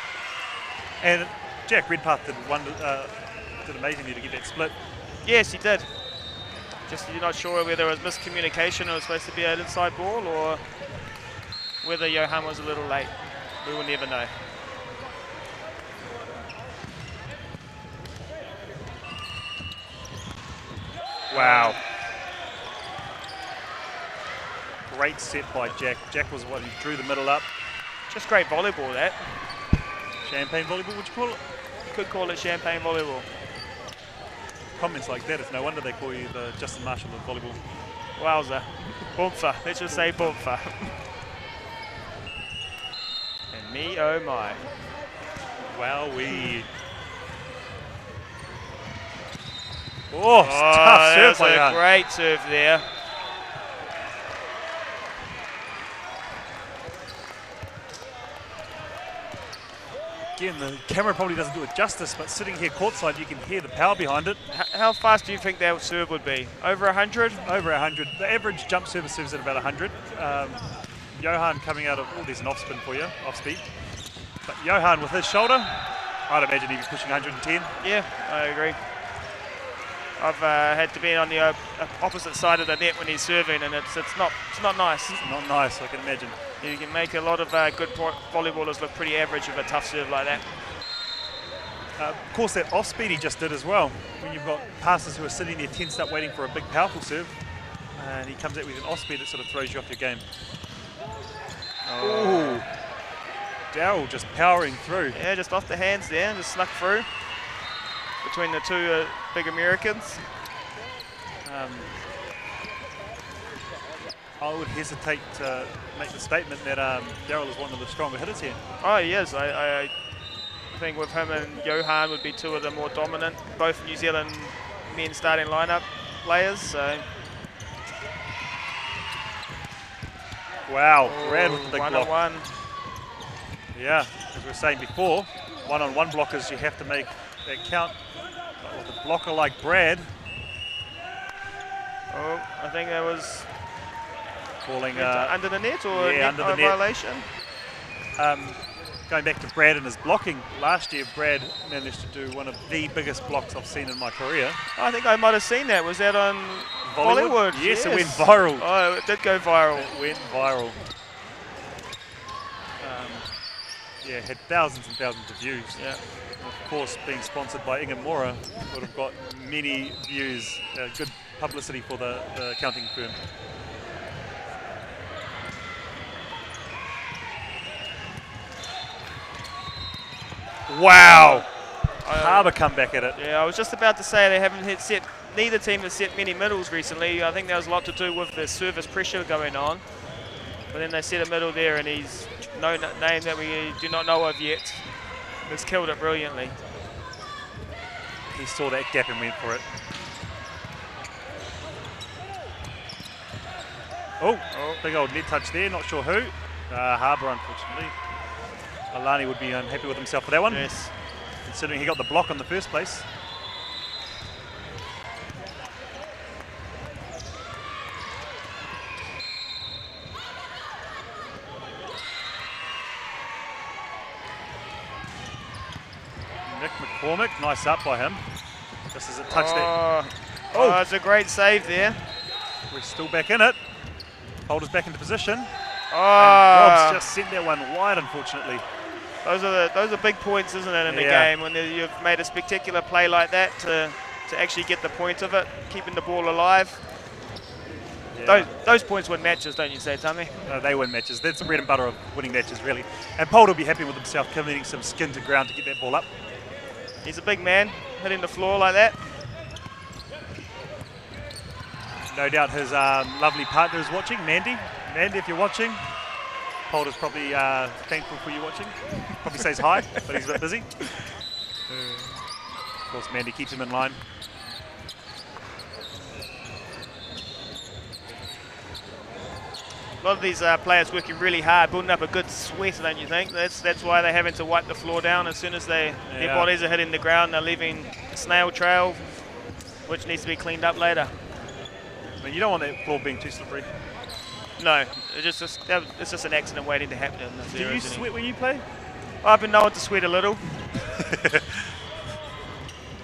And Jack Redpath did amazingly to get that split. yes, he did. Just you're not sure whether it was miscommunication or it was supposed to be an inside ball or whether Johan was a little late. We will never know. Wow. Great set by Jack. Jack was the one who drew the middle up. Just great volleyball, that. Champagne volleyball, would you call it? You could call it champagne volleyball. Comments like that, it's no wonder they call you the Justin Marshall of volleyball. Wowza. Boomfa. Let's just say boomfa. And me, oh my. Wowee. Oh, tough serve by a great serve there. Again, the camera probably doesn't do it justice, but sitting here courtside, you can hear the power behind it. How fast do you think that serve would be? Over 100? Over 100. The average jump serve serves at about 100. Johan coming out of, oh, there's an off spin for you, off speed. But Johan with his shoulder, I'd imagine he'd be pushing 110. Yeah, I agree. I've had to be on the opposite side of the net when he's serving, and it's not nice. It's not nice, I can imagine. You can make a lot of good volleyballers look pretty average with a tough serve like that. Of course, that off speed he just did as well. When you've got passers who are sitting there tensed up waiting for a big, powerful serve, and he comes out with an off speed that sort of throws you off your game. Oh, Darryl just powering through. Yeah, just off the hands there, and just snuck through between the two big Americans. I would hesitate to make the statement that Darryl is one of the stronger hitters here. Oh, he is. I think with him and Johan would be two of the more dominant, both New Zealand men starting lineup players. So. Wow, Brad with the big block. One-on-one. Yeah, as we were saying before, one-on-one blockers you have to make that count. But with a blocker like Brad. Oh, I think that was calling under the net or yeah, net under the net. violation. Going back to Brad and his blocking, last year Brad managed to do one of the biggest blocks I've seen in my career. I think I might have seen that. Was that on Bollywood? Yes, it went viral. Oh, it did go viral. It went viral. Yeah, had thousands and thousands of views. Yeah. Of course, being sponsored by Ingamora would have got many views, good publicity for the accounting firm. Wow! Harbour come back at it. Yeah, I was just about to say they haven't neither team has set many middles recently. I think there was a lot to do with the service pressure going on. But then they set a middle there, and he's no name that we do not know of yet. He's killed it brilliantly. He saw that gap and went for it. Oh, big old net touch there, not sure who. Harbour, unfortunately. Alani would be unhappy with himself for that one. Yes. Considering he got the block in the first place. Nick McCormick, nice up by him. Just as it touched that. Oh, it's a great save there. We're still back in it. Holder's back into position. Oh, And Rob's just sent that one wide, unfortunately. Those are big points, isn't it, in the game when you've made a spectacular play like that to actually get the point of it, keeping the ball alive. Yeah. Those points win matches, don't you say, Tommy? No, they win matches. That's the bread and butter of winning matches, really. And Pold will be happy with himself committing some skin to ground to get that ball up. He's a big man, hitting the floor like that. No doubt his lovely partner is watching, Mandy. Mandy, if you're watching, Pold is probably thankful for you watching. Probably says hi, but he's a bit busy. Of course, Mandy keeps him in line. A lot of these players working really hard, building up a good sweat, don't you think? That's why they're having to wipe the floor down as soon as their bodies are hitting the ground. They're leaving a snail trail, which needs to be cleaned up later. I mean, you don't want that floor being too slippery. No, it's just an accident waiting to happen. Do you sweat when you play? I've been known to sweat a little.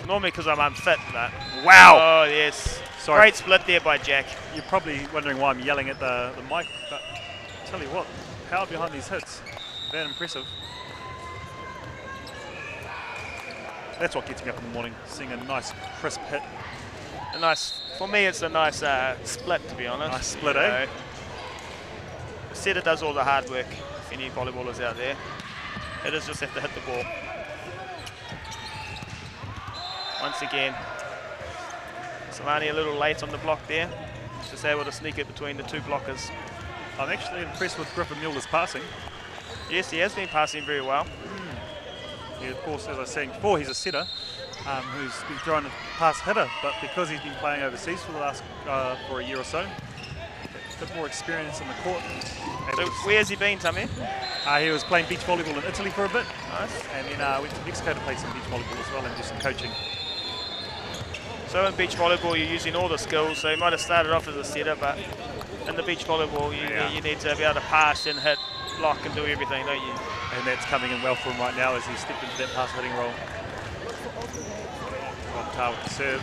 Normally because I'm unfit, but wow! Oh yes, sorry. Great split there by Jack. You're probably wondering why I'm yelling at the mic, but I'll tell you what, power behind these hits, that impressive. That's what gets me up in the morning, seeing a nice crisp hit. For me it's a nice split, to be honest. Nice split, eh? Setter does all the hard work any volleyballers out there. Hitters just have to hit the ball. Once again, Solani a little late on the block there. Just able to sneak it between the two blockers. I'm actually impressed with Griffin Mueller's passing. Yes, he has been passing very well. He, of course, as I was saying before, he's a setter who's been throwing a pass hitter, but because he's been playing overseas for the last for a year or so, a bit more experience in the court. So where has he been, Tammy? He was playing beach volleyball in Italy for a bit. Nice. And then went to Mexico to play some beach volleyball as well and do some coaching. So in beach volleyball, you're using all the skills. So you might have started off as a setter, but in the beach volleyball, you need to be able to pass and hit, block, and do everything, don't you? And that's coming in well for him right now as he's stepped into that pass hitting role. Rob with the serve.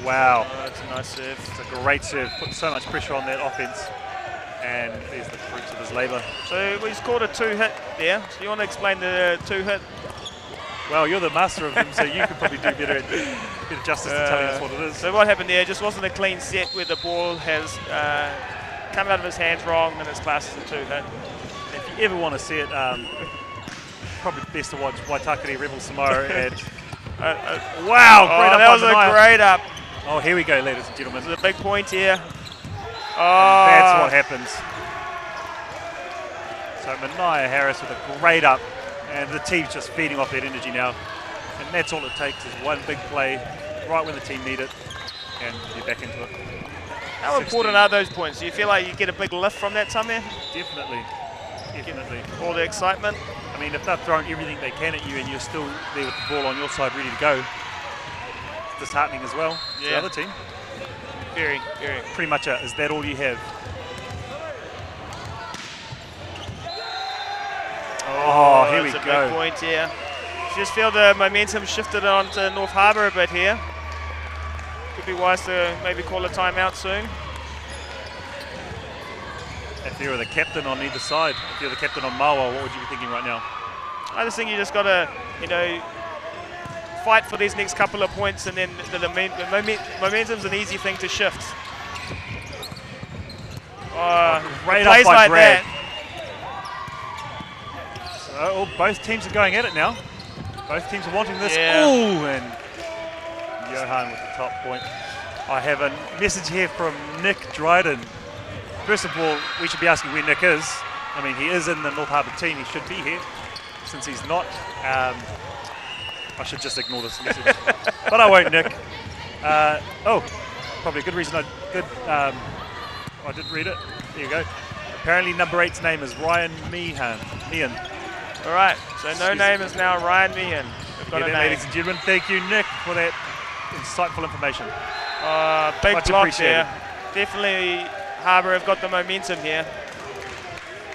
Wow. Oh, that's a nice serve. It's a great serve. Putting so much pressure on that offense. And there's the fruits of his labour. So we scored a 2-hit there. So you want to explain the 2-hit? Well, you're the master of them, so you could probably do better justice to telling us what it is. So what happened there just wasn't a clean set where the ball has come out of his hands wrong and it's classed as a 2-hit. If you ever want to see it, probably best to watch Waitakere Rebel Samoa. And wow, great up that was by a great up. Oh, here we go, ladies and gentlemen. This is a big point here. Oh. That's what happens. So Mania Harris with a great up, and the team's just feeding off that energy now. And that's all it takes is one big play right when the team need it, and you're back into it. How important are those points? Do you feel like you get a big lift from that, Tammy? Definitely. Definitely. All the excitement? I mean, if they're throwing everything they can at you and you're still there with the ball on your side ready to go, it's disheartening as well to the other team. Very, very. Pretty much is that all you have? Oh, here we go. That's a big point here. Just feel the momentum shifted on to North Harbour a bit here. Could be wise to maybe call a timeout soon. If you were the captain on either side, if you're the captain on Mauao, what would you be thinking right now? I just think you just got to, fight for these next couple of points, and then the momentum's an easy thing to shift. Great plays up by like Brad. that. So both teams are going at it now. Both teams are wanting this. Yeah. Ooh, and Johan with the top point. I have a message here from Nick Dryden. First of all, we should be asking where Nick is. I mean, he is in the North Harbour team. He should be here. Since he's not, I should just ignore this message. But I won't, Nick. Probably a good reason I did read it. There you go. Apparently number 8's name is Ryan Meehan. All right, so no name is now Ryan Meehan. We've got a name. Ladies and gentlemen, thank you, Nick, for that insightful information. Big Much block appreciated. there. Definitely Harbour have got the momentum here.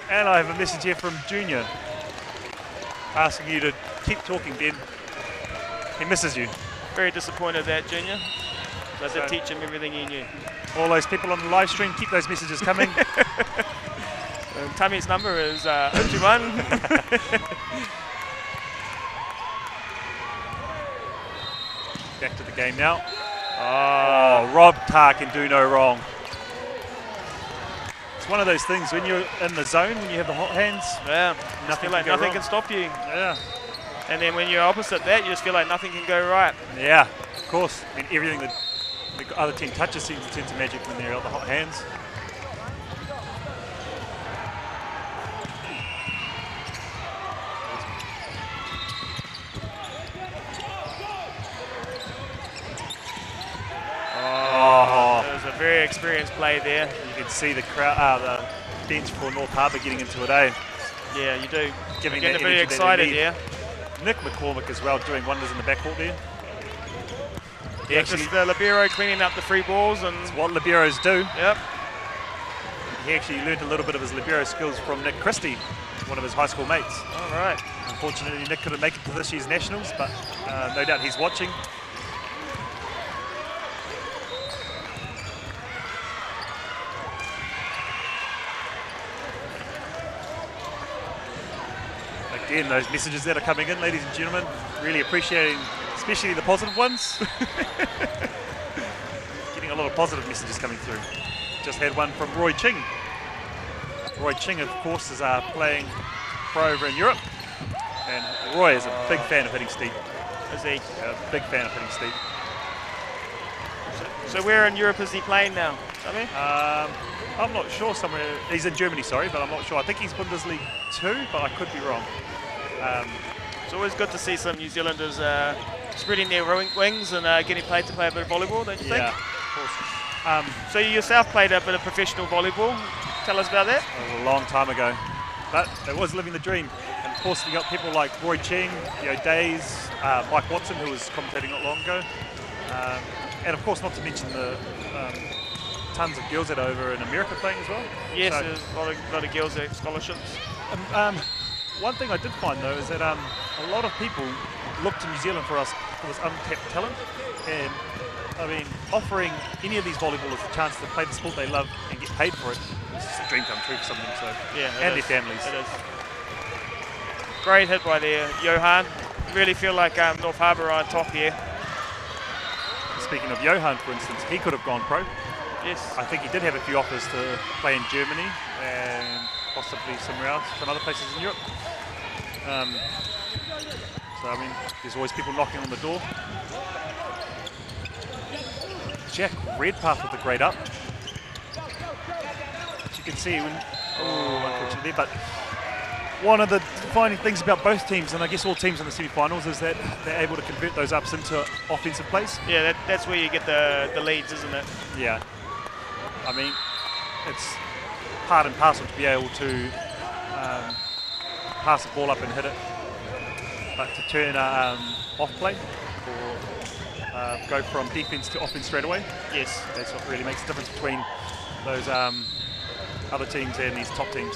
And I have a message here from Junior asking you to keep talking, Ben. He misses you. Very disappointed that, Junior. So I did teach him everything he knew. All those people on the live stream, keep those messages coming. Tammy's number is 021. Back to the game now. Oh, Rob Tarr can do no wrong. It's one of those things when you're in the zone, when you have the hot hands. Yeah, nothing can stop you. Yeah. And then when you're opposite that, you just feel like nothing can go right. Yeah, of course. I mean, everything that the other team touches seems to turn to magic when they're out the hot hands. It was a very experienced play there. You can see the crowd, the bench for North Harbour getting into it, eh? Yeah, you do. Getting a bit excited here. Nick McCormick as well doing wonders in the backcourt there. Just the libero cleaning up the free balls, and it's what liberos do. Yep. He actually learned a little bit of his libero skills from Nick Christie, one of his high school mates. All right. Unfortunately, Nick couldn't make it to this year's Nationals, but no doubt he's watching. Again, those messages that are coming in, ladies and gentlemen, really appreciating, especially the positive ones. Getting a lot of positive messages coming through. Just had one from Roy Ching. Roy Ching, of course, is playing pro over in Europe. And Roy is a big fan of hitting steep. Is he? A big fan of hitting steep. So where in Europe is he playing now? I'm not sure. Somewhere he's in Germany, sorry, but I'm not sure. I think he's Bundesliga 2, but I could be wrong. It's always good to see some New Zealanders spreading their wings and getting paid to play a bit of volleyball, don't you think? Yeah, of course. So you yourself played a bit of professional volleyball. Tell us about that. It was a long time ago, but it was living the dream. And of course, you got people like Roy Cheng, Days, Mike Watson, who was commentating not long ago, and of course, not to mention the tons of girls that are over in America playing as well. Yes, so, there's a lot of girls at scholarships. One thing I did find though is that a lot of people look to New Zealand for this untapped talent, and I mean, offering any of these volleyballers a chance to play the sport they love and get paid for it is just a dream come true for some of them. So yeah, and their families. It is. Great hit by there, Johan. Really feel like North Harbour are on top here. Speaking of Johan, for instance, he could have gone pro. Yes. I think he did have a few offers to play in Germany and possibly somewhere else, some other places in Europe. So I mean, there's always people knocking on the door. Jack Redpath with the great up. As you can see, unfortunately there, but one of the defining things about both teams, and I guess all teams in the semi-finals, is that they're able to convert those ups into offensive plays. Yeah, that's where you get the leads, isn't it? Yeah. I mean, it's part and parcel to be able to pass the ball up and hit it, but to turn off play or go from defense to offense straight away. Yes, that's what really makes the difference between those other teams and these top teams.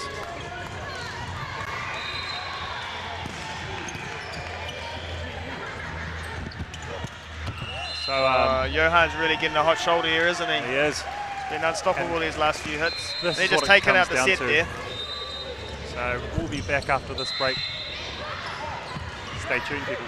So Johan's really getting a hot shoulder here, isn't he? He is. Been unstoppable these last few hits. They're just taking out the set there. So we'll be back after this break. Stay tuned, people.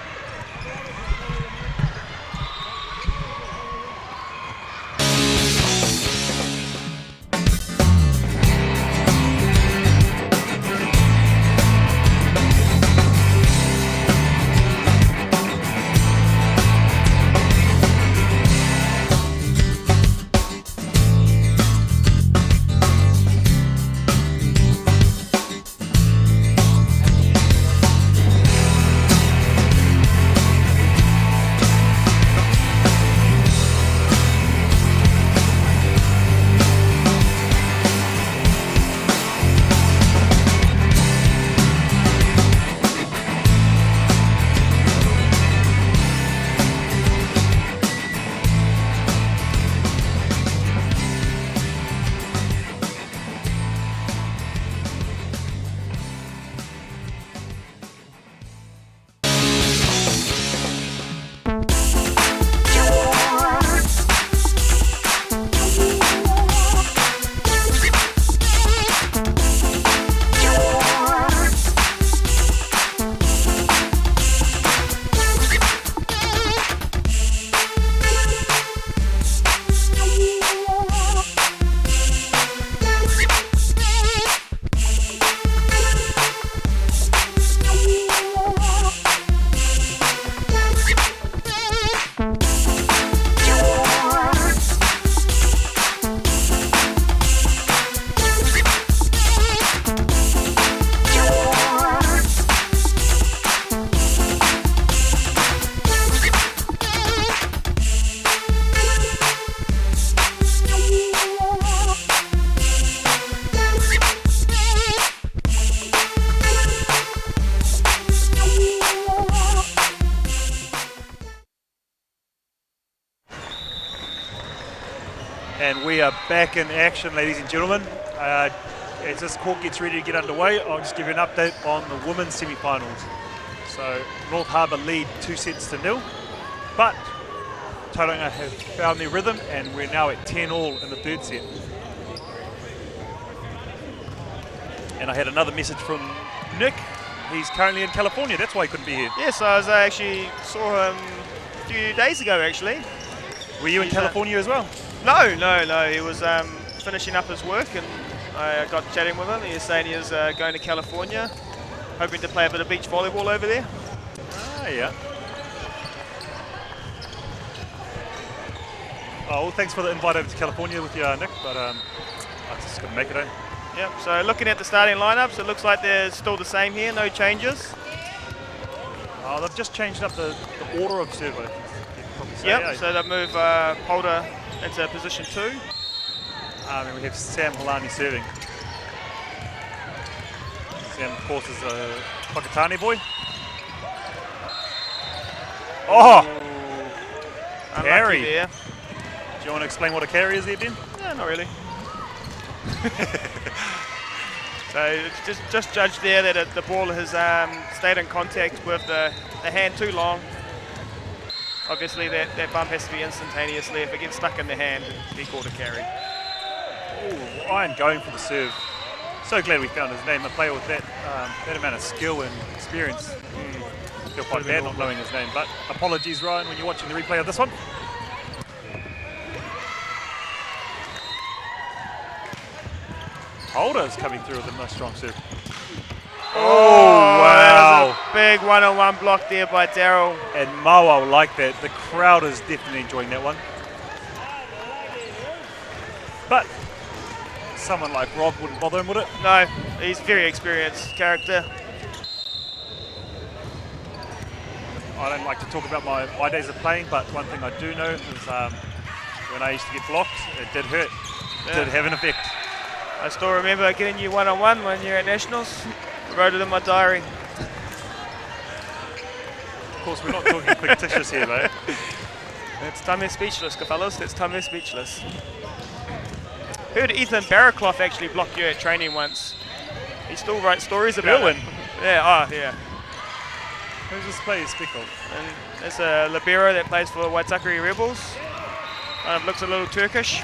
And we are back in action, ladies and gentlemen. As this court gets ready to get underway, I'll just give you an update on the women's semi-finals. So North Harbour lead 2-0, but Tauranga have found their rhythm and we're now at 10-all in the third set. And I had another message from Nick. He's currently in California, that's why he couldn't be here. Yes, I actually saw him a few days ago, actually. Were you in California as well? No. He was finishing up his work and I got chatting with him. He was saying he was going to California hoping to play a bit of beach volleyball over there. Oh, yeah. Oh, well, thanks for the invite over to California with you, Nick, but I just couldn't make it in. Yep, so looking at the starting lineups, it looks like they're still the same here, no changes. Oh, they've just changed up the order of serve, I think you could probably say. Yep, so they've moved Polder into position 2. And we have Sam Halani serving. Sam, of course, is a Whakatane boy. Oh! Carry there. Do you want to explain what a carry is there, Ben? No, not really. So it's just judged there that the ball has stayed in contact with the hand too long. Obviously that bump has to be instantaneously. If it gets stuck in the hand, it'd be called a carry. Ooh, Iron going for the serve. So glad we found his name. A player with that amount of skill and experience. I feel quite bad not knowing his name, but apologies, Ryan, when you're watching the replay of this one. Holder's coming through with a nice strong serve. Oh, wow. That was a big one-on-one block there by Daryl. And Mauao like that. The crowd is definitely enjoying that one. But someone like Rob wouldn't bother him, would it? No, he's very experienced character. I don't like to talk about my days of playing, but one thing I do know is when I used to get blocked, it did hurt. It did have an effect. I still remember getting you one-on-one when you're at Nationals. I wrote it in my diary. Of course, we're not talking fictitious here, though. It's time they're speechless, fellas. It's time they're speechless. Heard Ethan Barraclough actually block you at training once. He still writes stories about it. Yeah, oh, yeah. Who's this player speak of? And there's a libero that plays for Waitakere Rebels. Looks a little Turkish.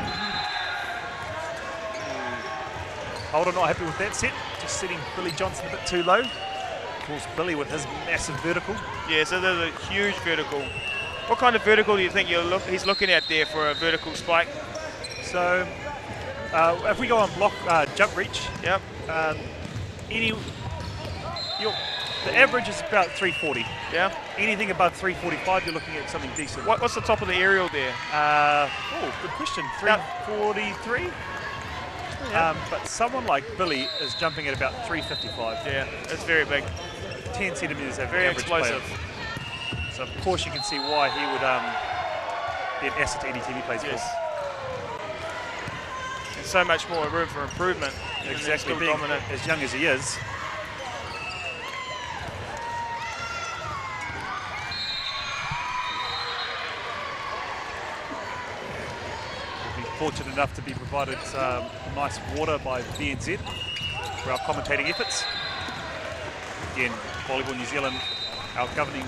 Holder not happy with that set, just setting Billy Johnson a bit too low. Of course, Billy with his massive vertical. Yeah, so there's a huge vertical. What kind of vertical do you think he's looking at there for a vertical spike? So, if we go on block jump reach, yep. The average is about 340. Yeah. Anything above 345, you're looking at something decent. What's the top of the aerial there? Good question. 343. Yeah. But someone like Billy is jumping at about 355. Yeah, it's very big. 10 centimetres average. Very explosive. Player. So of course you can see why he would be an asset to any team he plays for. There's so much more room for improvement. Exactly, being dominant as young as he is. Fortunate enough to be provided nice water by VNZ for our commentating efforts. Again, Volleyball New Zealand, our governing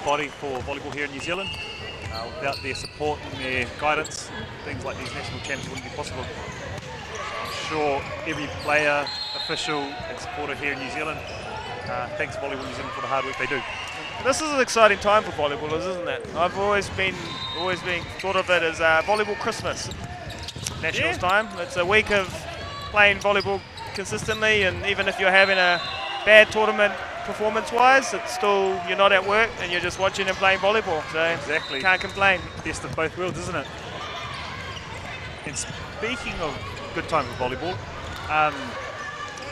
body for volleyball here in New Zealand. Without their support and their guidance, things like these national champs wouldn't be possible. I'm sure every player, official and supporter here in New Zealand thanks Volleyball New Zealand for the hard work they do. This is an exciting time for volleyballers, isn't it? I've always been thought of it as volleyball Christmas. Nationals time. It's a week of playing volleyball consistently, and even if you're having a bad tournament performance-wise, it's still you're not at work and you're just watching and playing volleyball. So exactly, can't complain. Best of both worlds, isn't it? And speaking of good time for volleyball,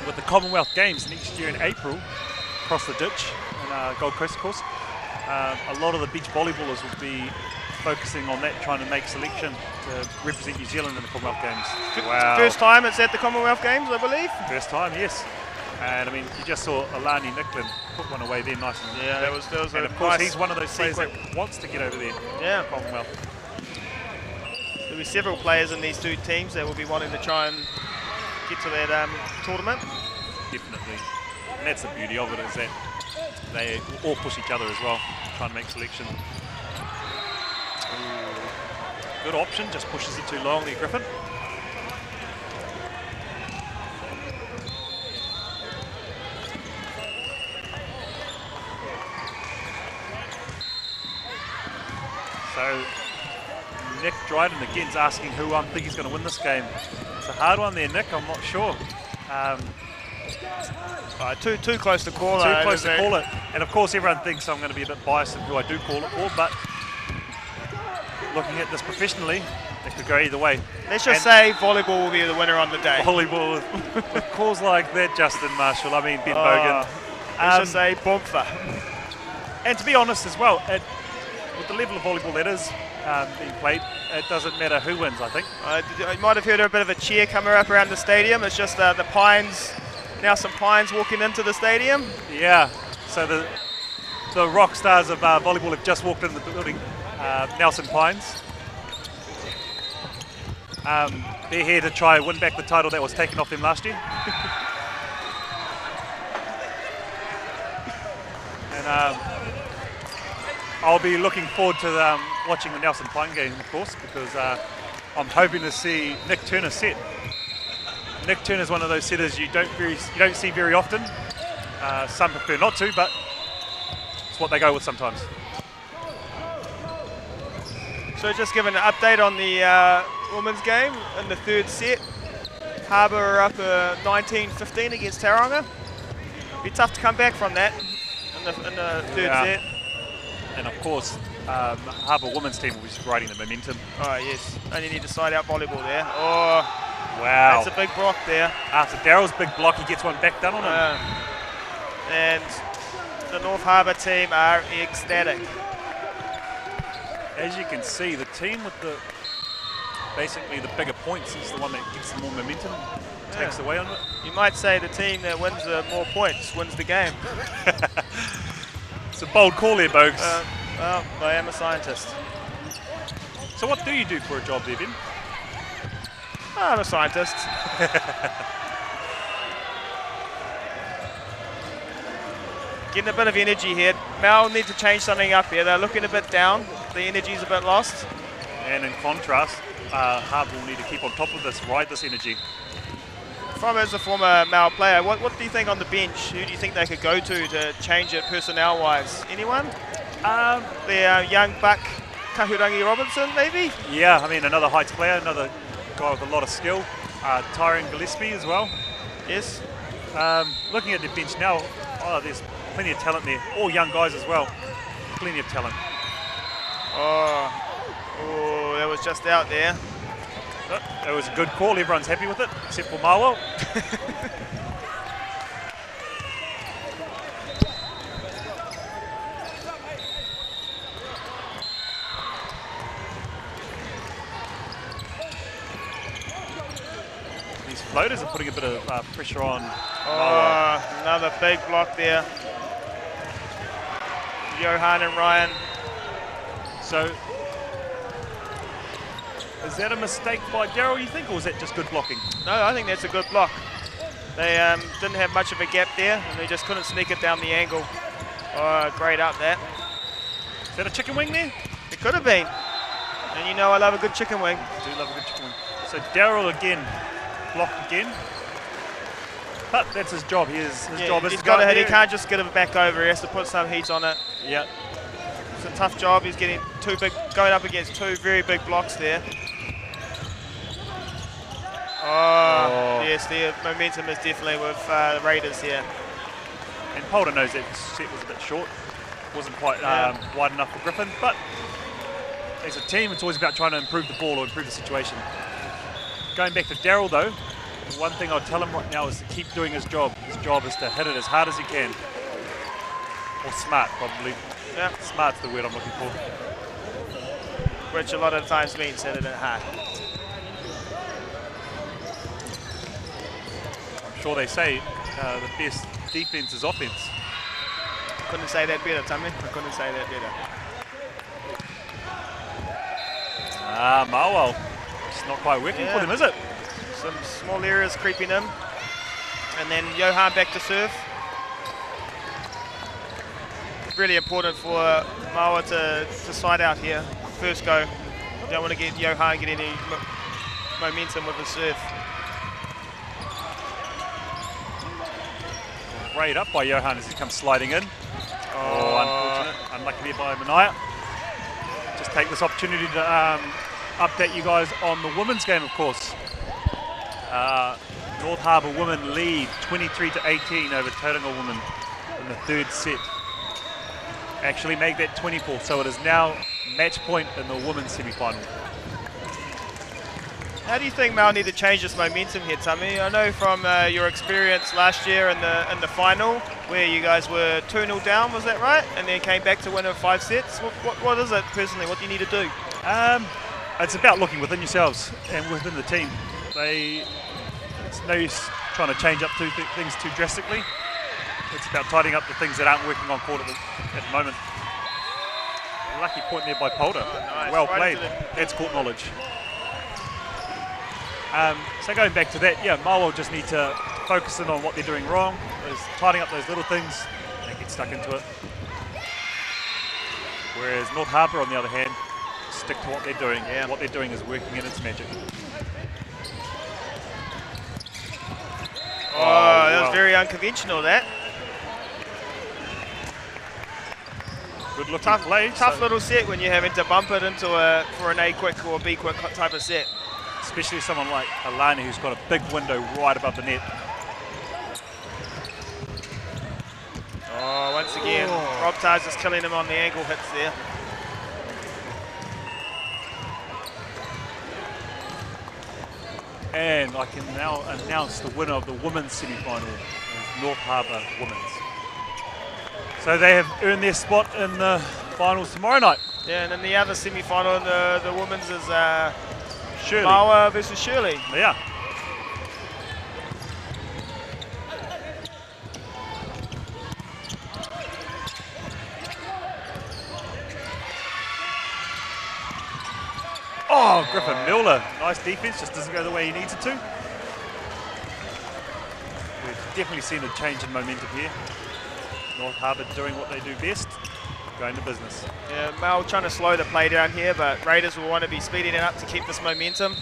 with the Commonwealth Games next year in April, across the ditch in Gold Coast, of course, a lot of the beach volleyballers will be focusing on that, trying to make selection to represent New Zealand in the Commonwealth Games. Wow. First time it's at the Commonwealth Games, I believe? First time, yes. And I mean, you just saw Alani Nicklin put one away there nice and that was and of course he's one of those players that wants to get over there. Yeah. Commonwealth. There'll be several players in these two teams that will be wanting to try and get to that tournament. Definitely. And that's the beauty of it, is that they all push each other as well, trying to make selection. Good option, just pushes it too long there, Griffin. So Nick Dryden again's asking who I think is going to win this game. It's a hard one there, Nick, I'm not sure. Too close to call it. Too close to call it. And of course, everyone thinks I'm going to be a bit biased in who I do call it for, but looking at this professionally, it could go either way. Let's just say volleyball will be the winner on the day. Volleyball with calls like that, Justin Marshall. I mean, Ben Bogan. Let's just say bumper. And to be honest as well, with the level of volleyball that is being played, it doesn't matter who wins, I think. You might have heard a bit of a cheer coming up around the stadium. It's just the Pines, now some Pines walking into the stadium. Yeah, so the rock stars of volleyball have just walked into the building, Nelson Pines. They're here to try and win back the title that was taken off them last year. And I'll be looking forward to watching the Nelson Pine game, of course, because I'm hoping to see Nick Turner set. Nick Turner is one of those setters you don't see very often. Some prefer not to, but it's what they go with sometimes. So just giving an update on the women's game in the third set. Harbour are up 19-15 against Tauranga. Be tough to come back from that in the third set. And of course, Harbour women's team will be riding the momentum. Oh yes, only need to side out volleyball there. Oh, wow. That's a big block there. After Darryl's big block, he gets one back done on him. And the North Harbour team are ecstatic. As you can see, the team with basically the bigger points is the one that gets the more momentum, takes away on it. You might say the team that wins the more points wins the game. It's a bold call there, Bogues. Well, I am a scientist. So what do you do for a job there, Ben? I'm a scientist. Getting a bit of energy here. Mauao need to change something up here. They're looking a bit down. The energy's a bit lost. And in contrast, Harbour will need to keep on top of this, ride this energy. As a former Mauao player, what do you think on the bench? Who do you think they could go to change it personnel-wise? Anyone? The young buck, Kahurangi Robinson, maybe? Yeah, I mean, another Heights player, another guy with a lot of skill. Tyrone Gillespie as well. Yes. Looking at the bench now, there's plenty of talent there. All young guys as well. Plenty of talent. Oh, that was just out there. It was a good call. Everyone's happy with it, except for Mauao. These floaters are putting a bit of pressure on Mauao. Another big block there. Johan and Ryan. So, is that a mistake by Darryl, you think, or is that just good blocking? No, I think that's a good block. They didn't have much of a gap there, and they just couldn't sneak it down the angle. Oh, great up that. Is that a chicken wing there? It could have been. And you know I love a good chicken wing. I do love a good chicken wing. So Darryl again, blocked again. But that's his job. His job is he's to got go to hit. there. He can't just get it back over. He has to put some heat on it. Yeah. It's a tough job. He's getting going up against two very big blocks there. Oh. Yes, the momentum is definitely with the Raiders here. And Polder knows that set was a bit short. Wasn't quite wide enough for Griffin. But as a team, it's always about trying to improve the ball or improve the situation. Going back to Darryl, though, one thing I'll tell him right now is to keep doing his job. His job is to hit it as hard as he can. Or smart, probably. Yeah. Smart's the word I'm looking for. Which a lot of times means hit it in hard. I'm sure they say the best defense is offense. Couldn't say that better, Tommy. I couldn't say that better. Mauao. It's not quite working for them, is it? Some small areas creeping in. And then Johan back to serve. Really important for Mauao to side out here. First go. Don't want to get Johan get any momentum with the serve. Great up by Johan as he comes sliding in. Oh, unfortunate. Unlucky there by Mauao. Just take this opportunity to update you guys on the women's game, of course. North Harbour women lead 23-18 over Tauranga women in the third set. Actually make that 24, so it is now match point in the women's semi-final. How do you think Mauao need to change this momentum here, Tami? I know from your experience last year in the final, where you guys were 2-0 down, was that right? And then came back to win in 5 sets. What is it personally? What do you need to do? It's about looking within yourselves and within the team. It's no use trying to change up things too drastically. It's about tidying up the things that aren't working on court at the moment. Lucky point there by Polder. Oh, nice. Well played. That's court knowledge. So going back to that, yeah, Mauao just need to focus in on what they're doing wrong, is tidying up those little things and get stuck into it. Whereas North Harbour, on the other hand, stick to what they're doing. Yeah. What they're doing is working in its magic. Oh, that was very unconventional, that. Good looking play. Tough little set when you're having to bump it into for an A quick or B quick type of set. Especially someone like Alani, who's got a big window right above the net. Oh, once again, Rob Tar's just killing him on the angle hits there. And I can now announce the winner of the women's semi-final is North Harbour Women's. So they have earned their spot in the finals tomorrow night. Yeah, and then the other semi-final in the women's is Shirley. Mauao versus Shirley. Yeah. Oh, Griffin Milner. Nice defense, just doesn't go the way he needs it to. We've definitely seen a change in momentum here. North Harbour doing what they do best, going to business. Yeah, Mauao trying to slow the play down here, but Raiders will want to be speeding it up to keep this momentum.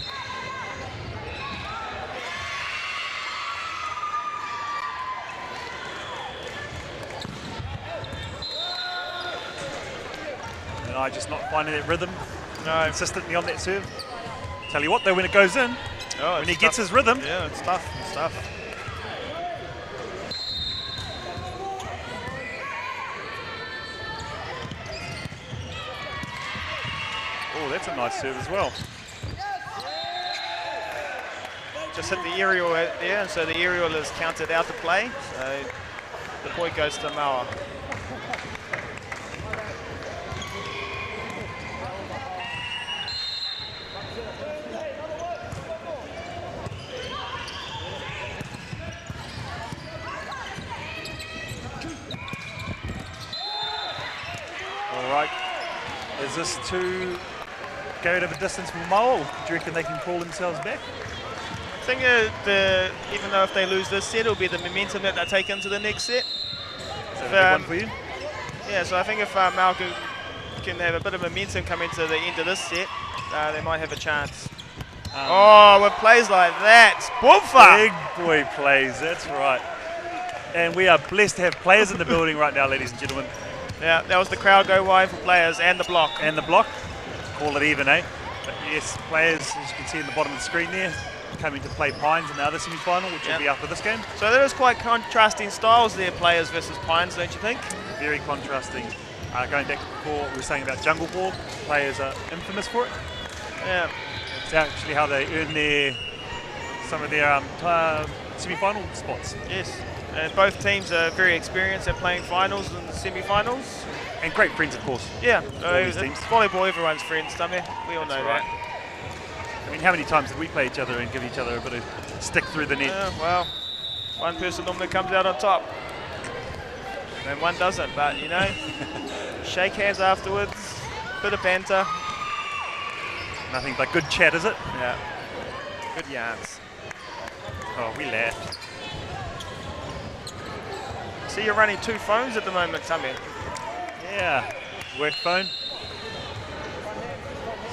And I just not finding that rhythm consistently on that serve. Tell you what though, when it goes in, when he gets his rhythm. Yeah, it's tough, it's tough. Oh, that's a nice serve as well. Just hit the aerial there, and so the aerial is counted out to play. So the point goes to Mauao. All right. Is this too go to the distance from Mauao? Do you reckon they can crawl themselves back? I think even though if they lose this set, it'll be the momentum that they take into the next set. Is that a big one for you? Yeah, so I think if Mauao can have a bit of momentum coming to the end of this set, they might have a chance. With plays like that, Boofa! Big boy plays, that's right. And we are blessed to have players in the building right now, ladies and gentlemen. Yeah, that was the crowd go wide for players and the block. And the block. Call it even, eh? But yes, players, as you can see in the bottom of the screen there, coming to play Pines in the other semi-final, which will be after this game. So there is quite contrasting styles there, players versus Pines, don't you think? Very contrasting. Going back to before, we were saying about jungle ball, players are infamous for it. Yeah. It's actually how they earn some of their semi-final spots. Yes. And both teams are very experienced at playing finals and semi-finals. And great friends, of course. Yeah, these teams. volleyball, everyone's friends, dummy. We all know that. I mean, how many times did we play each other and give each other a bit of stick through the net? Yeah, well, one person normally comes out on top. And one doesn't, but you know, shake hands afterwards, bit of banter. Nothing but good chat, is it? Yeah, good yarns. Oh, we laughed. So you're running 2 phones at the moment, Tami. Yeah, work phone.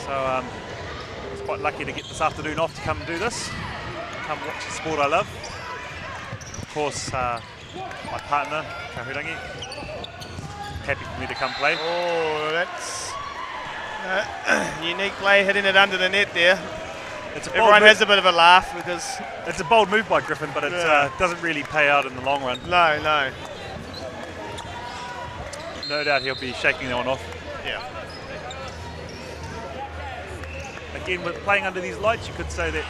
So I was quite lucky to get this afternoon off to come and do this. Come watch the sport I love. Of course, my partner, Kahurangi, happy for me to come play. Oh, that's unique play, hitting it under the net there. Everyone has a bit of a laugh because it's a bold move by Griffin, but it doesn't really pay out in the long run. No. No doubt he'll be shaking that one off. Yeah. Again, with playing under these lights, you could say that,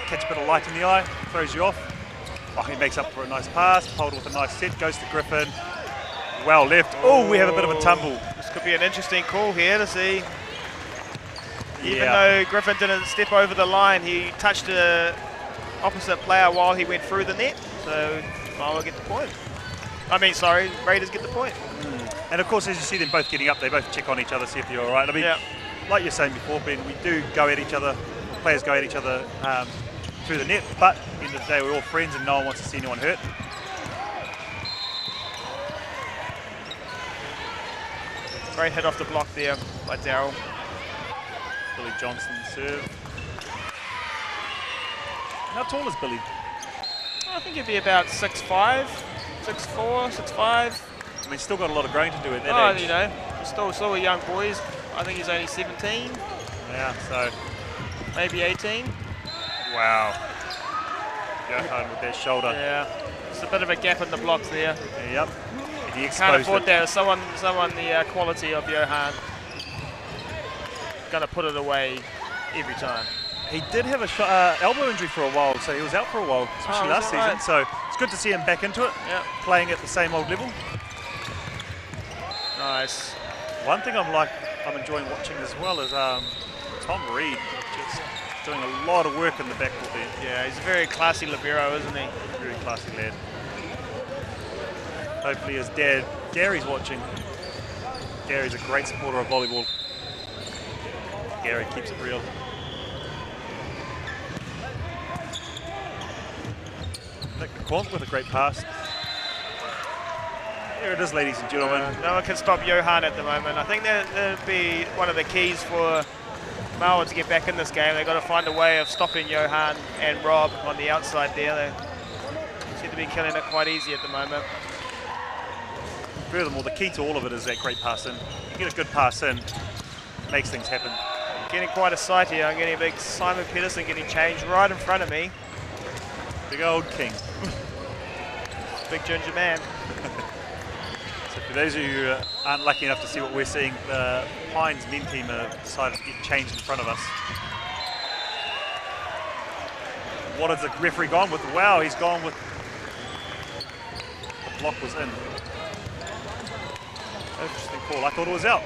catch a bit of light in the eye, throws you off. Oh, he makes up for a nice pass, pulled with a nice set, goes to Griffin. Well left. Oh, we have a bit of a tumble. This could be an interesting call here to see. Even though Griffin didn't step over the line, he touched the opposite player while he went through the net. So Mauao get the point. Raiders get the point. And of course, as you see them both getting up, they both check on each other, see if they're all right. I mean, like you're saying before, Ben, we do go at each other, players go at each other through the net, but at the end of the day, we're all friends and no one wants to see anyone hurt. Great hit off the block there by Darryl. Billy Johnson serve. How tall is Billy? I think he'd be about 6'5", 6'4", 6'5". I mean, he's still got a lot of growing to do at that age. Still a young boy. I think he's only 17. Yeah, so maybe 18. Wow. Johan with that shoulder. Yeah, it's a bit of a gap in the blocks there. Yep. He can't afford that. Someone the quality of Johan going to put it away every time. He did have a elbow injury for a while, so he was out for a while, especially last season. Right? So it's good to see him back into it, playing at the same old level. Nice. One thing I'm enjoying watching as well is Tom Reed, just doing a lot of work in the backcourt there. Yeah, he's a very classy libero, isn't he? Very classy lad. Hopefully his dad, Gary's watching. Gary's a great supporter of volleyball. Gary keeps it real. Nick McQuant with a great pass. Here it is, ladies and gentlemen. No one can stop Johan at the moment. I think that'll be one of the keys for Mauao to get back in this game. They've got to find a way of stopping Johan and Rob on the outside there. They seem to be killing it quite easy at the moment. Furthermore, the key to all of it is that great pass in. You get a good pass in, makes things happen. Getting quite a sight here. I'm getting a big Simon Pedersen getting changed right in front of me. Big old king. Big ginger man. So for those of you who aren't lucky enough to see what we're seeing, the Pines men team have decided to get changed in front of us. What has the referee gone with? Wow, he's gone with... The block was in. Interesting call. I thought it was out.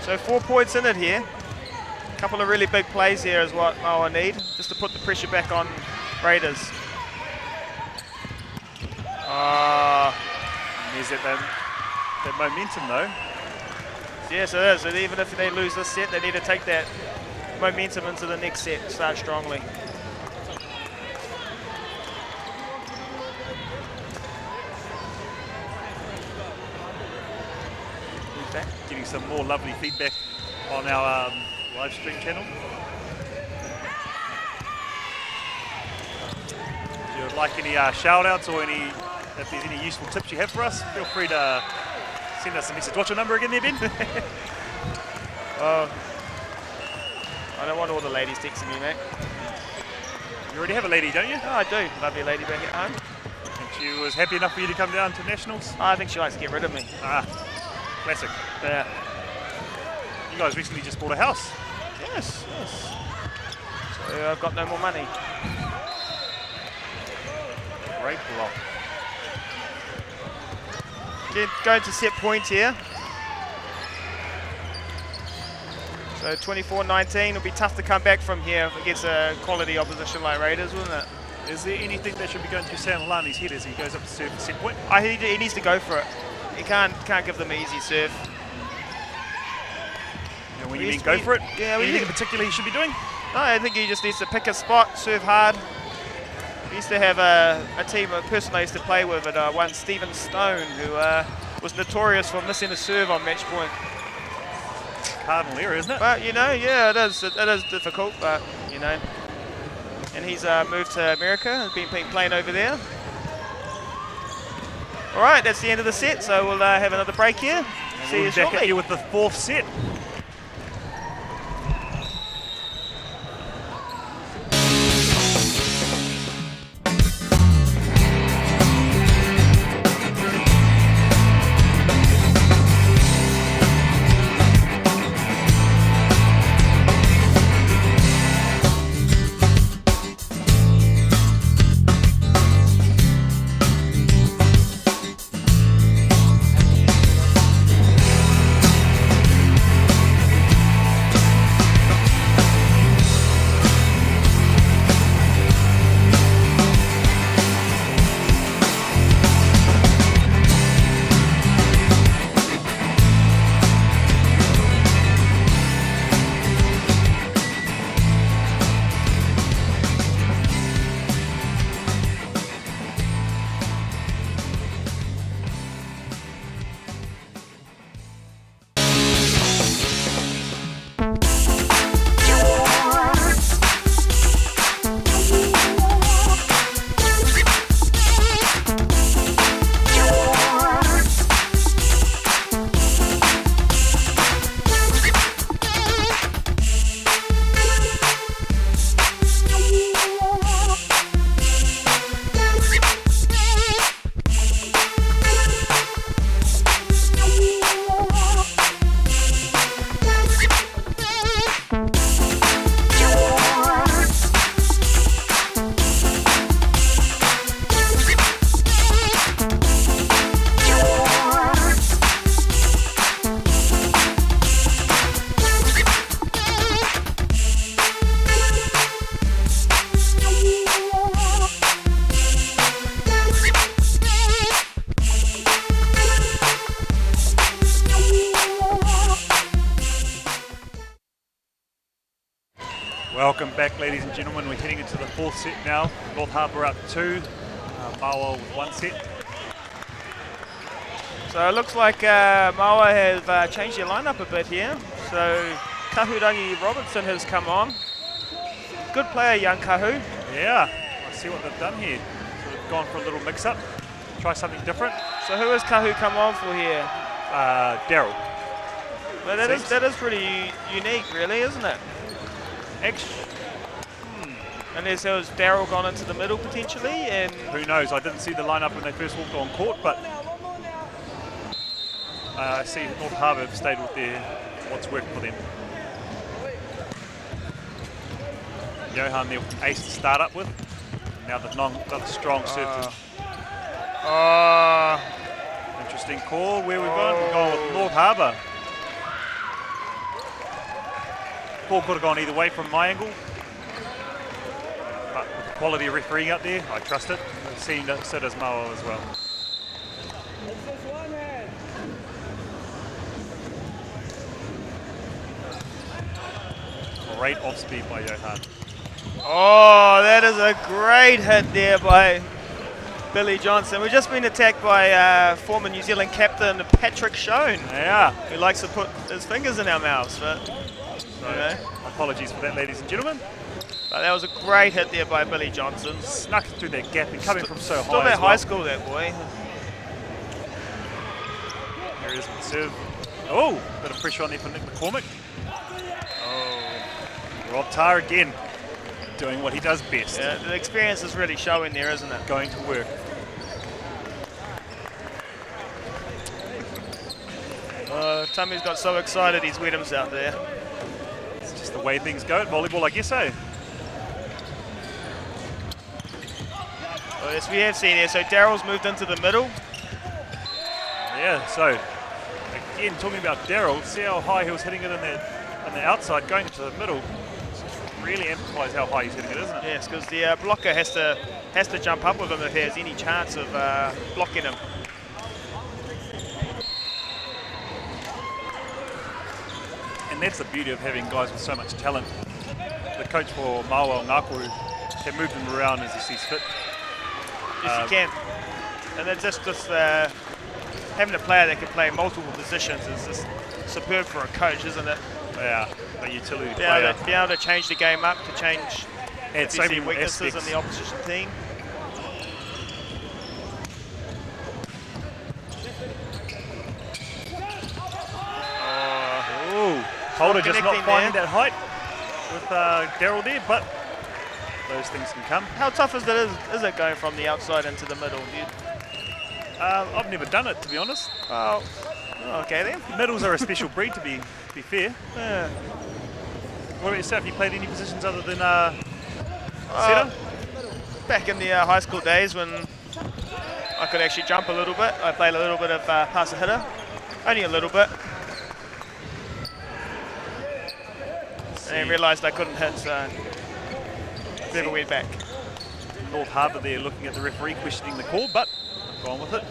So 4 points in it here. A couple of really big plays here is what Mauao need, just to put the pressure back on Raiders. There's that momentum though. Yes, it is. And even if they lose this set, they need to take that momentum into the next set, start strongly. Getting some more lovely feedback on our live stream channel. If you would like any shout outs or if there's any useful tips you have for us, feel free to send us a message. What's your number again there, Ben? I don't want all the ladies texting me, mate. You already have a lady, don't you? Oh, I do. Lovely lady back at home. And she was happy enough for you to come down to Nationals? Oh, I think she likes to get rid of me. Classic. Yeah. You guys recently just bought a house. Yes. So I've got no more money. Great block. Going to set point here. So 24-19, it'll be tough to come back from here against a quality opposition like Raiders, wouldn't it? Is there anything that should be going through Sam Lani's head as he goes up to serve the set point? He needs to go for it. He can't give them an easy serve. And when you mean go for it, yeah, anything in particular he should be doing? No, I think he just needs to pick a spot, serve hard. He used to have a person I used to play with at one, Stephen Stone, who was notorious for missing a serve on match point. Cardinal error, isn't it? But yeah, it is difficult, but and he's moved to America and been playing over there. All right, that's the end of the set, so we'll have another break here. See you back shortly. at you with the fourth set. ladies and gentlemen. We're heading into the fourth set now. North Harbour up 2, Mauao with 1 set. So it looks like Mauao have changed their lineup a bit here. So Kahurangi Robertson has come on. Good player, young Kahu. Yeah, I see what they've done here. So they've gone for a little mix-up, try something different. So who has Kahu come on for here? Daryl. Well, that is pretty unique, really, isn't it? Unless there was Daryl gone into the middle potentially, and who knows? I didn't see the lineup when they first walked on court, but I see North Harbour have stayed with what's worked for them. Johan, the ace to start up with. Now they've got a strong serve. Interesting call. Where we've gone? We've gone with North Harbour. Ball could have gone either way from my angle. But with the quality of refereeing up there, I trust it. So does Mauao as well. Great off speed by Johan. Oh, that is a great hit there by Billy Johnson. We've just been attacked by former New Zealand captain Patrick Schoen. Yeah. Who likes to put his fingers in our mouths. But, apologies for that, ladies and gentlemen. But that was a great hit there by Billy Johnson. Snuck through that gap and coming from so high. Still at high school, that boy. Here he is with the serve. Oh, bit of pressure on there for Nick McCormick. Rob Tarr again, doing what he does best. Yeah, the experience is really showing there, isn't it? Going to work. Tummy's got so excited he's wet himself there. It's just the way things go at volleyball, I guess, eh? Well, yes, we have seen here. So Daryl's moved into the middle. Yeah, so again, talking about Daryl, see how high he was hitting it on the outside, going into the middle. Really emphasise how high he's hitting it, isn't it? Yes, because the blocker has to jump up with him if he has any chance of blocking him. And that's the beauty of having guys with so much talent. The coach for Mauao, Ngākuru, can move them around as he sees fit. Yes, he can. And then just having a player that can play multiple positions is just superb for a coach, isn't it? Yeah, a utility player. Be able to change the game up, to change so many weaknesses aspects in the opposition team. Holder just not finding that height with Daryl there, but those things can come. How tough is it going from the outside into the middle? I've never done it, to be honest. Oh, okay then. Middles are a special breed, to be fair. Yeah. What about yourself? You played any positions other than setter? Back in the high school days when I could actually jump a little bit, I played a little bit of passer hitter, only a little bit. And realised I couldn't hit, so never went back. North Harbour there looking at the referee, questioning the call, but gone with it.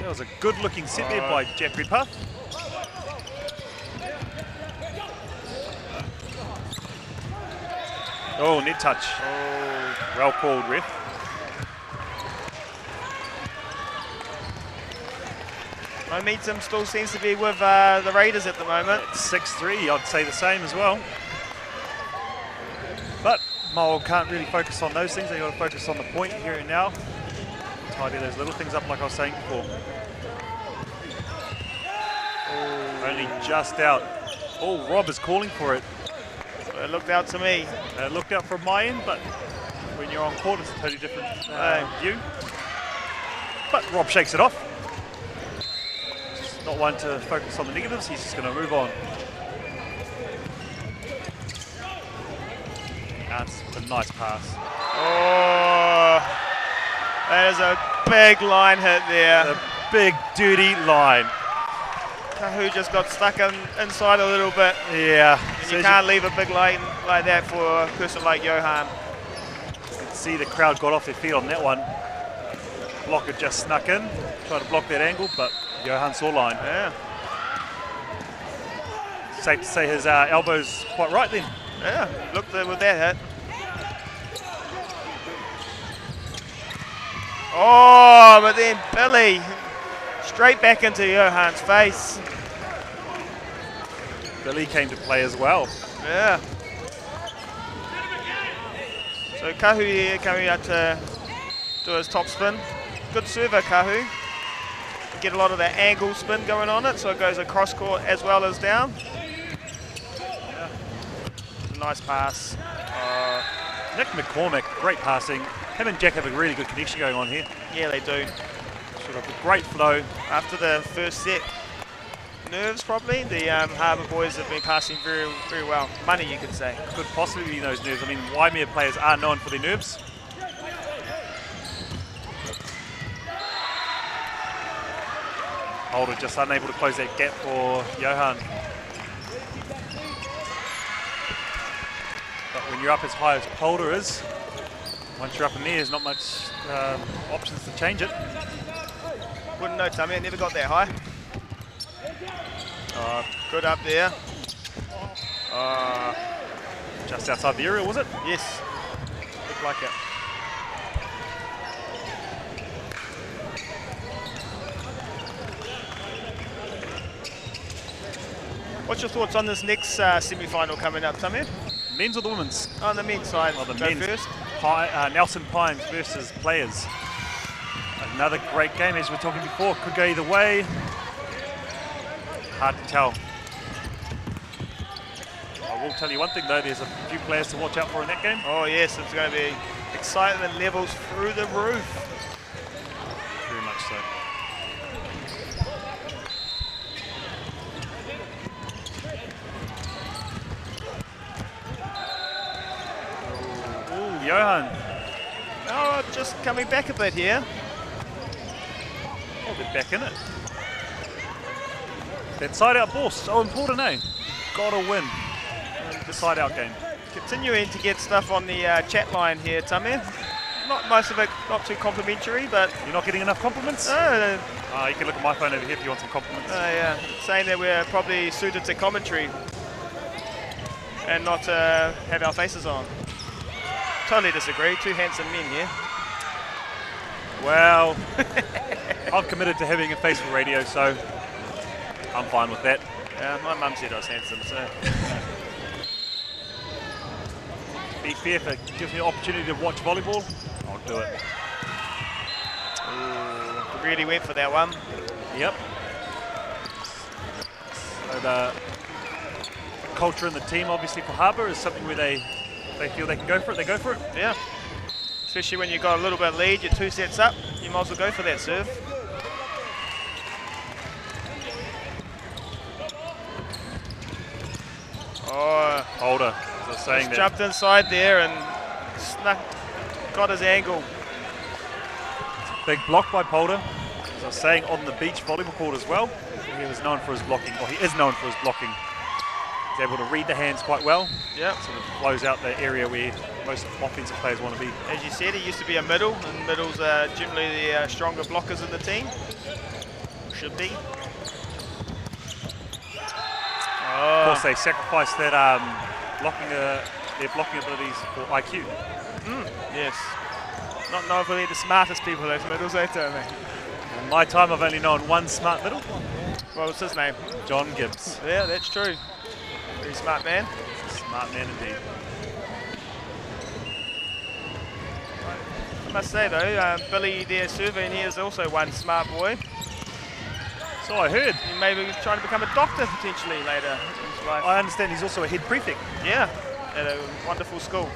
That was a good-looking set there by Jeffrey Puff. Oh, net touch. Oh, well called, ref. Momentum still seems to be with the Raiders at the moment. 6-3, I'd say the same as well. But Mauao can't really focus on those things. They've got to focus on the point here and now. Tidy those little things up like I was saying before. Oh, only just out. Oh, Rob is calling for it. It looked out to me. It looked out from my end, but when you're on court, it's a totally different view. But Rob shakes it off. Not one to focus on the negatives, he's just going to move on. That's a nice pass. Oh, that is a big line hit there. A big, dirty line. Kahu just got stuck inside a little bit. Yeah. And you can't leave a big line like that for a person like Johan. You can see the crowd got off their feet on that one. Blocker just snuck in, tried to block that angle, but Johan saw line. Yeah. Safe to say his elbow's quite right then. Yeah, look there with that hit. Oh, but then Billy straight back into Johan's face. Billy came to play as well. Yeah. So Kahu here coming out to do his top spin. Good server, Kahu. Get a lot of that angle spin going on it, so it goes across court as well as down. Yeah. Nice pass. Nick McCormick, great passing. Him and Jack have a really good connection going on here. Yeah, they do. Sort of a great flow. After the first set, nerves probably. The Harbour boys have been passing very, very well. Money, you could say. Could possibly be those nerves. I mean, Waimea players are known for their nerves. Holder just unable to close that gap for Johan. But when you're up as high as Holder is, once you're up in there, there's not much options to change it. Wouldn't know, Tommy. I never got that high. Good up there. Just outside the area, was it? Yes. Looked like it. What's your thoughts on this next semi-final coming up, Tamir? Men's or the women's? On the men's side. Oh, the Go men's. first. Nelson Pines versus Players. Another great game, as we were talking before. Could go either way. Hard to tell. I will tell you one thing though, there's a few players to watch out for in that game. Oh yes, it's going to be excitement levels through the roof. Very much so. Ooh, Johan. Oh, just coming back a bit here. Oh, they're back in it. That side-out ball, so important, eh? Gotta win the side-out game. Continuing to get stuff on the chat line here, Tamir. Not most of it, not too complimentary, but... You're not getting enough compliments? No. You can look at my phone over here if you want some compliments. Yeah, saying that we're probably suited to commentary and not have our faces on. Totally disagree. Two handsome men here. Well, I'm committed to having a face for radio, so I'm fine with that. Yeah, my mum said I was handsome, so... Be fair, if it gives me an opportunity to watch volleyball, I'll do it. Ooh, really went for that one. Yep. So the culture in the team, obviously, for Harbour is something where they feel they can go for it, they go for it. Yeah. Especially when you've got a little bit lead, you're 2 sets up, you might as well go for that serve. Oh, Holder, as I was saying, that jumped inside there and got his angle. big block by Polder. As I was saying, on the beach volleyball court as well. He was known for his blocking, or he is known for his blocking. He's able to read the hands quite well. Yeah. Sort of close out the area where most offensive players want to be. As you said, he used to be a middle, and middles are generally the stronger blockers in the team. Should be. Of course, they sacrificed that their blocking abilities for IQ. Yes. Not known for being the smartest people, those middles, they tell me. In my time, I've only known one smart middle. What was his name? John Gibbs. Yeah, that's true. Very smart man. Smart man indeed. I must say though, Billy there serving here is also one smart boy. So I heard. He may be trying to become a doctor potentially later in his life. I understand he's also a head prefect. Yeah, at a wonderful school.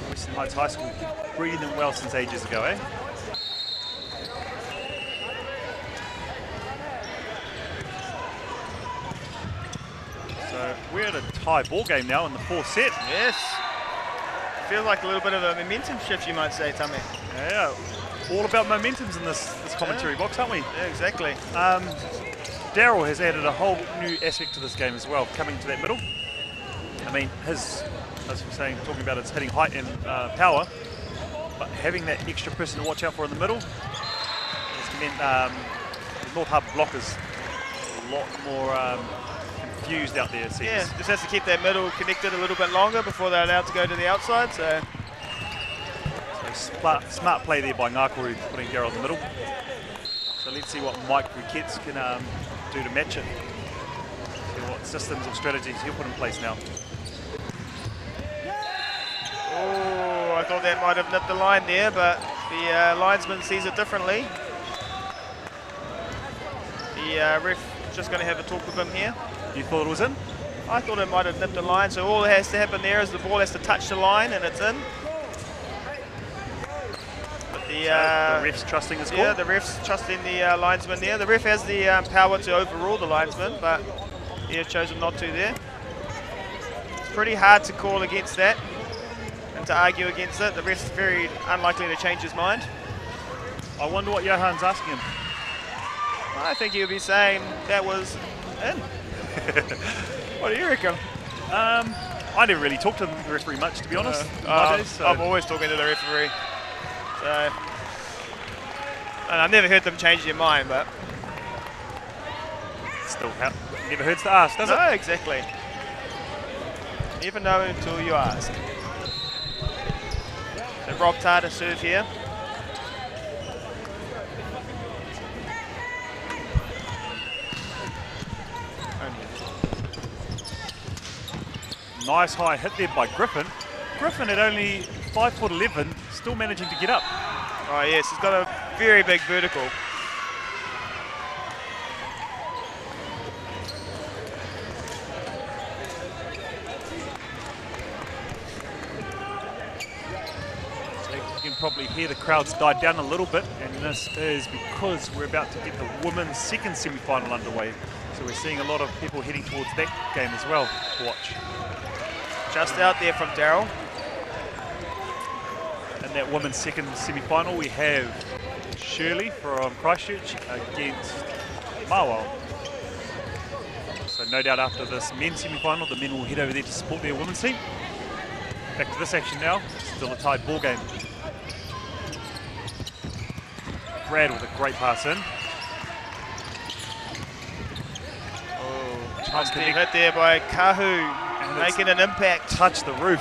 Western Heights High School, breeding them well since ages ago, eh? So we're at a tie ball game now in the fourth set. Yes. Feels like a little bit of a momentum shift, you might say, Tommy. Yeah, all about momentums in this commentary box, aren't we? Yeah, exactly. Daryl has added a whole new aspect to this game as well, coming to that middle. I mean, his, as we're saying, talking about its hitting height and power, but having that extra person to watch out for in the middle is meant the North Harbour blockers a lot more confused out there, it seems. Yeah, just has to keep that middle connected a little bit longer before they're allowed to go to the outside. So smart play there by Ngākuru, putting Gerald in the middle. So let's see what Mike Ricketts can do to match it. See what systems or strategies he'll put in place now. oh, I thought that might have nipped the line there, but the linesman sees it differently. The ref is just going to have a talk with him here. You thought it was in? I thought it might have nipped the line, so all that has to happen there is the ball has to touch the line and it's in. But the ref's trusting his call? Yeah, the ref's trusting the linesman there. The ref has the power to overrule the linesman, but he has chosen not to there. It's pretty hard to call against that and to argue against it. The ref's very unlikely to change his mind. I wonder what Johan's asking him. I think he would be saying that was in. What do you reckon? I never really talked to the referee much, to be honest. I'm always talking to the referee. So, and I've never heard them change their mind, but still never hurts to ask, does it? No, exactly. Never know until you ask. So Rob Tarr to serve here. Nice high hit there by Griffin. Griffin at only 5'11", still managing to get up. Oh yes, he's got a very big vertical. So you can probably hear the crowds die down a little bit, and this is because we're about to get the women's second semi-final underway. So we're seeing a lot of people heading towards that game as well to watch. Just out there from Daryl. In that women's second semi-final, we have Shirley from Christchurch against Mauao. So no doubt after this men's semi-final, the men will head over there to support their women's team. Back to this action now, still a tied ball game. Brad with a great pass in. Oh, nice hit there by Kahu. Making an impact. Touch the roof.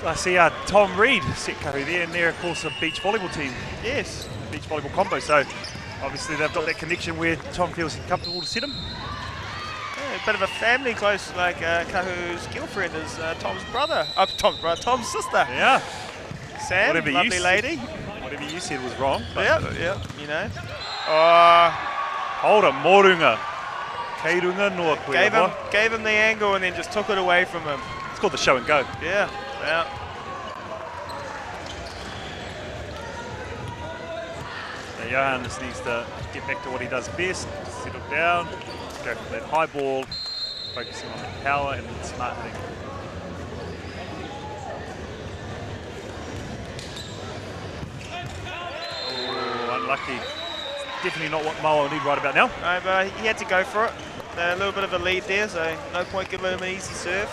I see Tom Reed set Kahu there, and they're of course a beach volleyball team. Yes. Beach volleyball combo, so obviously they've got that connection where Tom feels comfortable to set him. Yeah, a bit of a family close, like Kahu's girlfriend is Tom's brother. Tom's sister. Yeah. Sam, whatever lovely lady. Whatever you said was wrong. Yeah, you know. Hold it, Morunga. Keirunga noa koe. Gave him the angle and then just took it away from him. It's called the show and go. Yeah. So Johan just needs to get back to what he does best, settle down, go for that high ball, focusing on the power and the smart hitting. Oh, unlucky. It's definitely not what Mauao need right about now. No, but he had to go for it. A little bit of a lead there, so no point giving him an easy serve.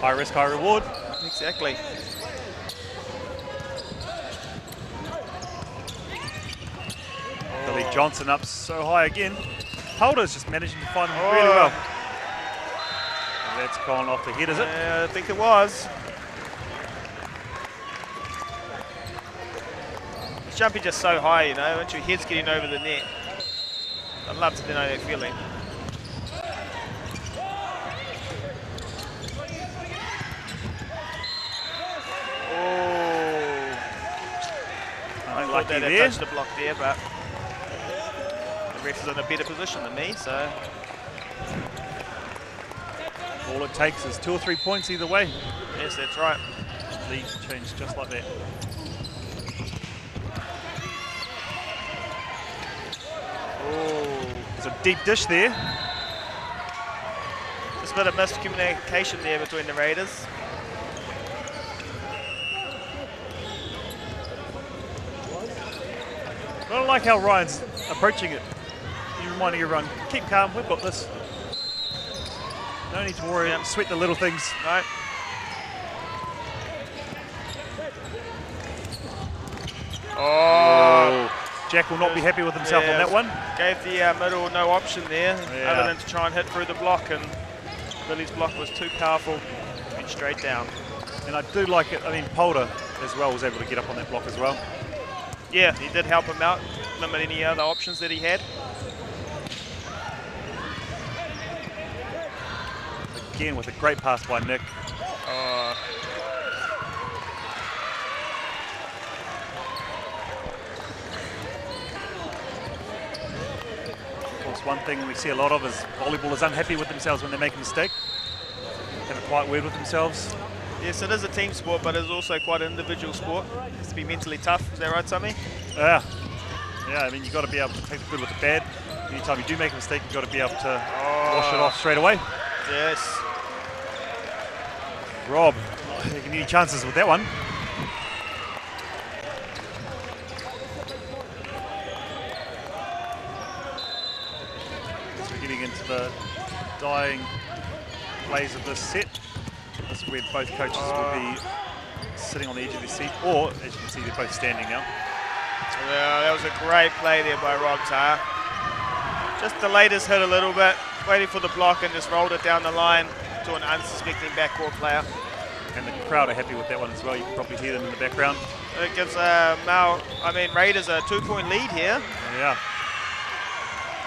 High risk, high reward. Exactly. Billy Johnson up so high again. Holder's just managing to find him really well. And that's gone off the head, is it? I think it was. He's jumping just so high, you know, once your head's getting over the net. I'd love to know that feeling. I thought that touched the block there, but the ref is in a better position than me, so. All it takes is 2 or 3 points either way. Yes, that's right. Lead changed just like that. There's a deep dish there. There's a bit of miscommunication there between the Raiders. I don't like how Ryan's approaching it. He's reminding everyone, keep calm, we've got this. No need to worry, sweat the little things. No. Jack will not be happy with himself on that one. Gave the middle no option there, Yeah. other than to try and hit through the block, and Billy's block was too powerful and straight down. And I do like it. I mean, Polder as well was able to get up on that block as well. Yeah, he did help him out, limit any other options that he had. Again with a great pass by Nick. Of course, one thing we see a lot of is volleyball is unhappy with themselves when they make a mistake. Have a quiet word with themselves. Yes, it is a team sport, but it's also quite an individual sport. It has to be mentally tough. Is that right, Tommy? Yeah. Yeah, I mean, you've got to be able to take the good with the bad. Anytime you do make a mistake, you've got to be able to wash it off straight away. Yes. Rob, taking any chances with that one. So we're getting into the dying plays of this set. This is where both coaches will be sitting on the edge of their seat, or as you can see, they're both standing now. Yeah, that was a great play there by Rob Tar. Just delayed his hit a little bit, waiting for the block, and just rolled it down the line to an unsuspecting backcourt player. And the crowd are happy with that one as well. You can probably hear them in the background. It gives Raiders a 2-point lead here. Yeah.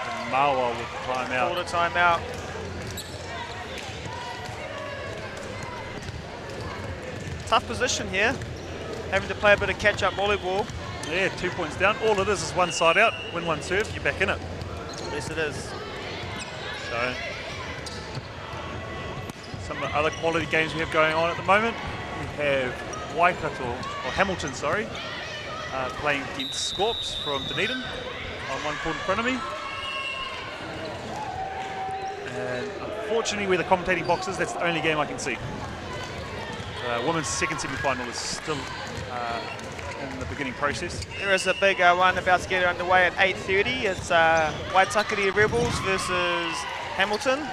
And Mauao with the timeout. Called a timeout. Tough position here, having to play a bit of catch-up volleyball. Yeah, 2 points down. All it is one side out, win one serve, you're back in it. Yes, it is. So, some of the other quality games we have going on at the moment, we have Hamilton, playing against Scorps from Dunedin on one court in front of me. And unfortunately, where the commentating box is, that's the only game I can see. Women's second semi-final is still in the beginning process. There is a big one about to get underway at 8:30. It's Waitakere Rebels versus Hamilton.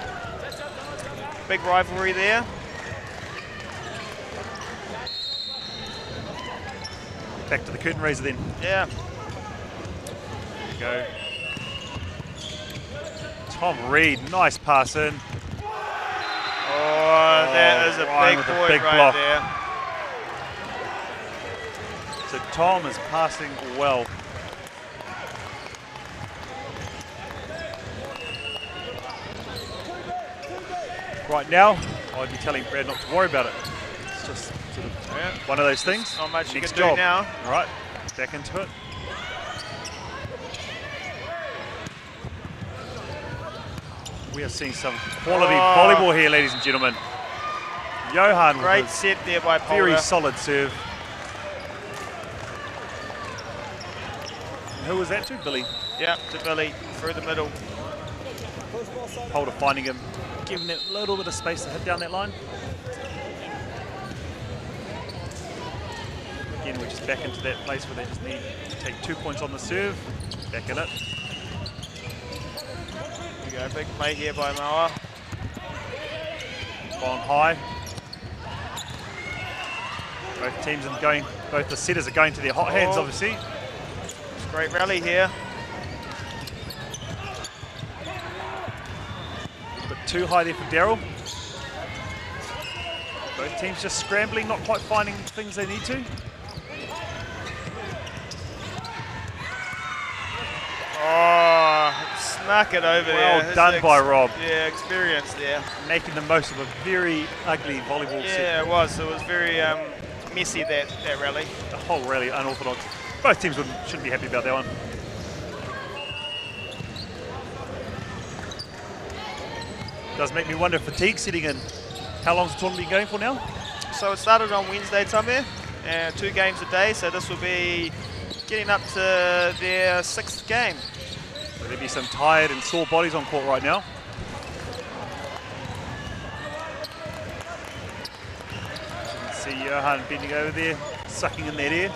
Big rivalry there. Back to the curtain raiser then. Yeah. There you go. Tom Reed, nice pass in. Oh, that is a big point right block there. So Tom is passing well. Right now, I'd be telling Brad not to worry about it. It's just sort of one of those things. Not much you Next can do job. now. All right, back into it. We are seeing some quality volleyball here, ladies and gentlemen. Johan Great with set there by Polder. very solid serve. And who was that to? Billy. Yeah, to Billy, through the middle. Polder finding him, giving it a little bit of space to hit down that line. Again, we're just back into that place where they just need to take 2 points on the serve. Back in it. There you go, big play here by Mauao. On high. Both teams are going, both the setters are going to their hot hands, obviously. It's a great rally here. A bit too high there for Daryl. Both teams just scrambling, not quite finding things they need to. Oh, snuck it over there. Well done by Rob. Yeah, experience there. Making the most of a very ugly volleyball set. Yeah, it was. It was very messy, that rally. The whole rally unorthodox. Both teams shouldn't be happy about that one. Does make me wonder if fatigue's setting in. How long's the tournament been going for now? So it started on Wednesday, Tommy, and 2 games a day. So this will be getting up to their 6th game. So there'll be some tired and sore bodies on court right now. You can see Johan bending over there, sucking in that air.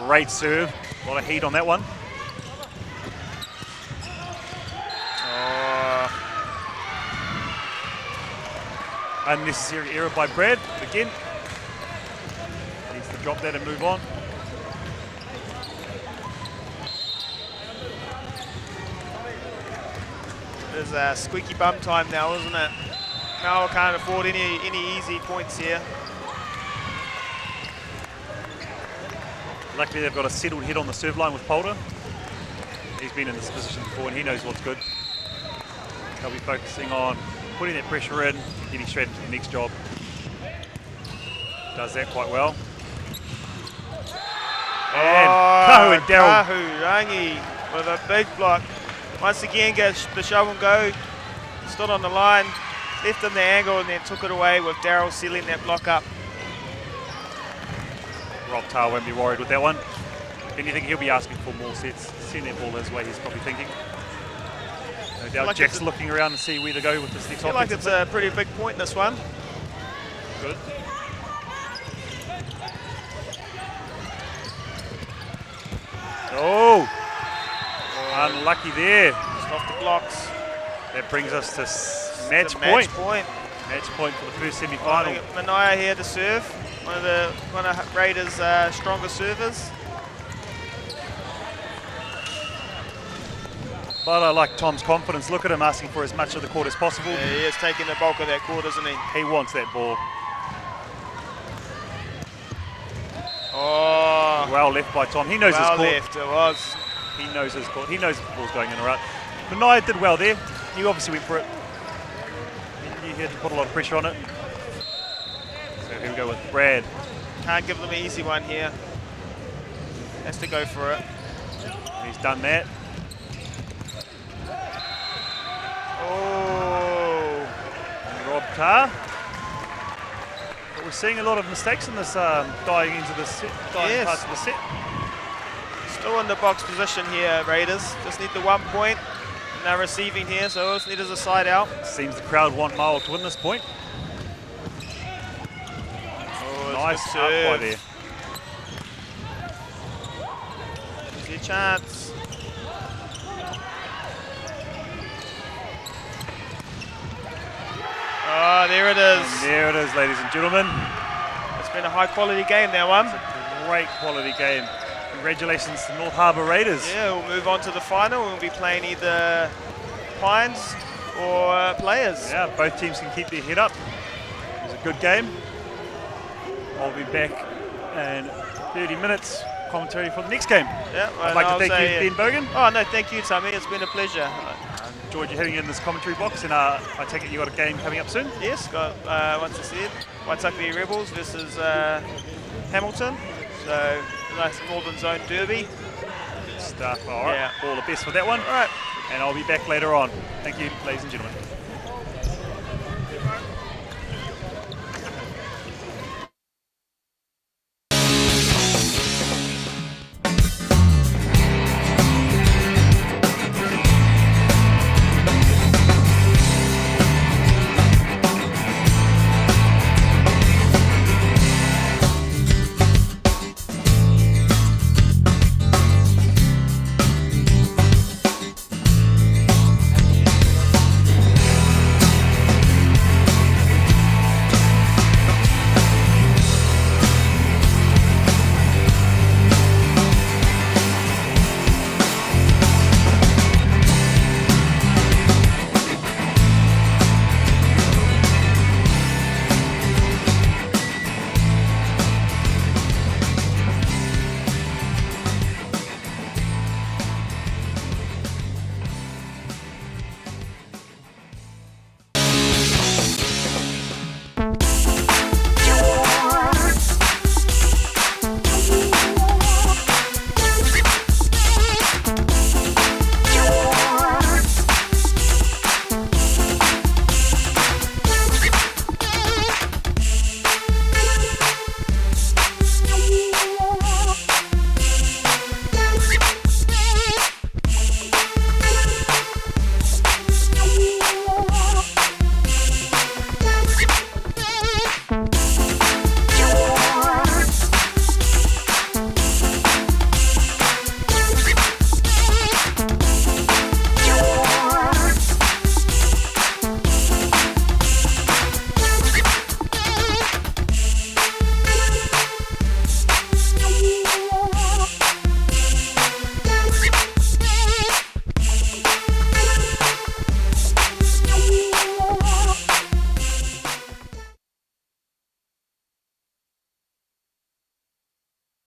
Great serve, a lot of heat on that one. Unnecessary error by Brad, but again, needs to drop that and move on. There's a squeaky bum time now, isn't it? Mauao can't afford any easy points here. Luckily they've got a settled head on the serve line with Polder. He's been in this position before and he knows what's good. They'll be focusing on putting that pressure in, getting straight into the next job. Does that quite well. And Kahu and Daryl. Kahu Rangi with a big block. Once again gets the shove and go. Stood on the line, left in the angle and then took it away with Daryl sealing that block up. Rob Tar won't be worried with that one. If anything, he'll be asking for more sets. Send that ball his way, he's probably thinking. No doubt like Jack's looking around to see where to go with this next I feel like it's a pretty big point, this one. Good. Oh! Unlucky there. Just off the blocks. That brings us to match point. Match point for the first semi-final. Mauao here to serve. One of Raiders' strongest servers. But I like Tom's confidence. Look at him asking for as much of the court as possible. Yeah, he is taking the bulk of that court, isn't he? He wants that ball. Oh, Well left by Tom. He knows his court. well left, it was. He knows his court. He knows if the ball's going in or out. Mauao did well there. He obviously went for it. He had to put a lot of pressure on it. So here we go with Brad. Can't give them an easy one here. Has to go for it. He's done that. Oh, And Rob Tar. But we're seeing a lot of mistakes in this dying into the set, dying parts of the set. still in the box position here, Raiders. Just need the 1 point. And they're receiving here, so all need is a side out. Seems the crowd want Mauao to win this point. Oh, Nice out by there. There's your chance. Oh, there it is. And there it is, ladies and gentlemen. It's been a high quality game, that one. It's a great quality game. Congratulations to North Harbour Raiders. Yeah, we'll move on to the final. We'll be playing either Pines or Players. Yeah, both teams can keep their head up. It was a good game. I'll be back in 30 minutes. Commentary for the next game. Yeah, I'd like to thank you, Ben Bogan. Oh, no, thank you, Tommy. It's been a pleasure. Enjoyed you heading in this commentary box, and I take it you got a game coming up soon? Yes, got once I said, Waitakere Rebels versus Hamilton. So nice Northern Zone derby. Good stuff. All right. Yeah. All the best for that one. All right. And I'll be back later on. Thank you, ladies and gentlemen.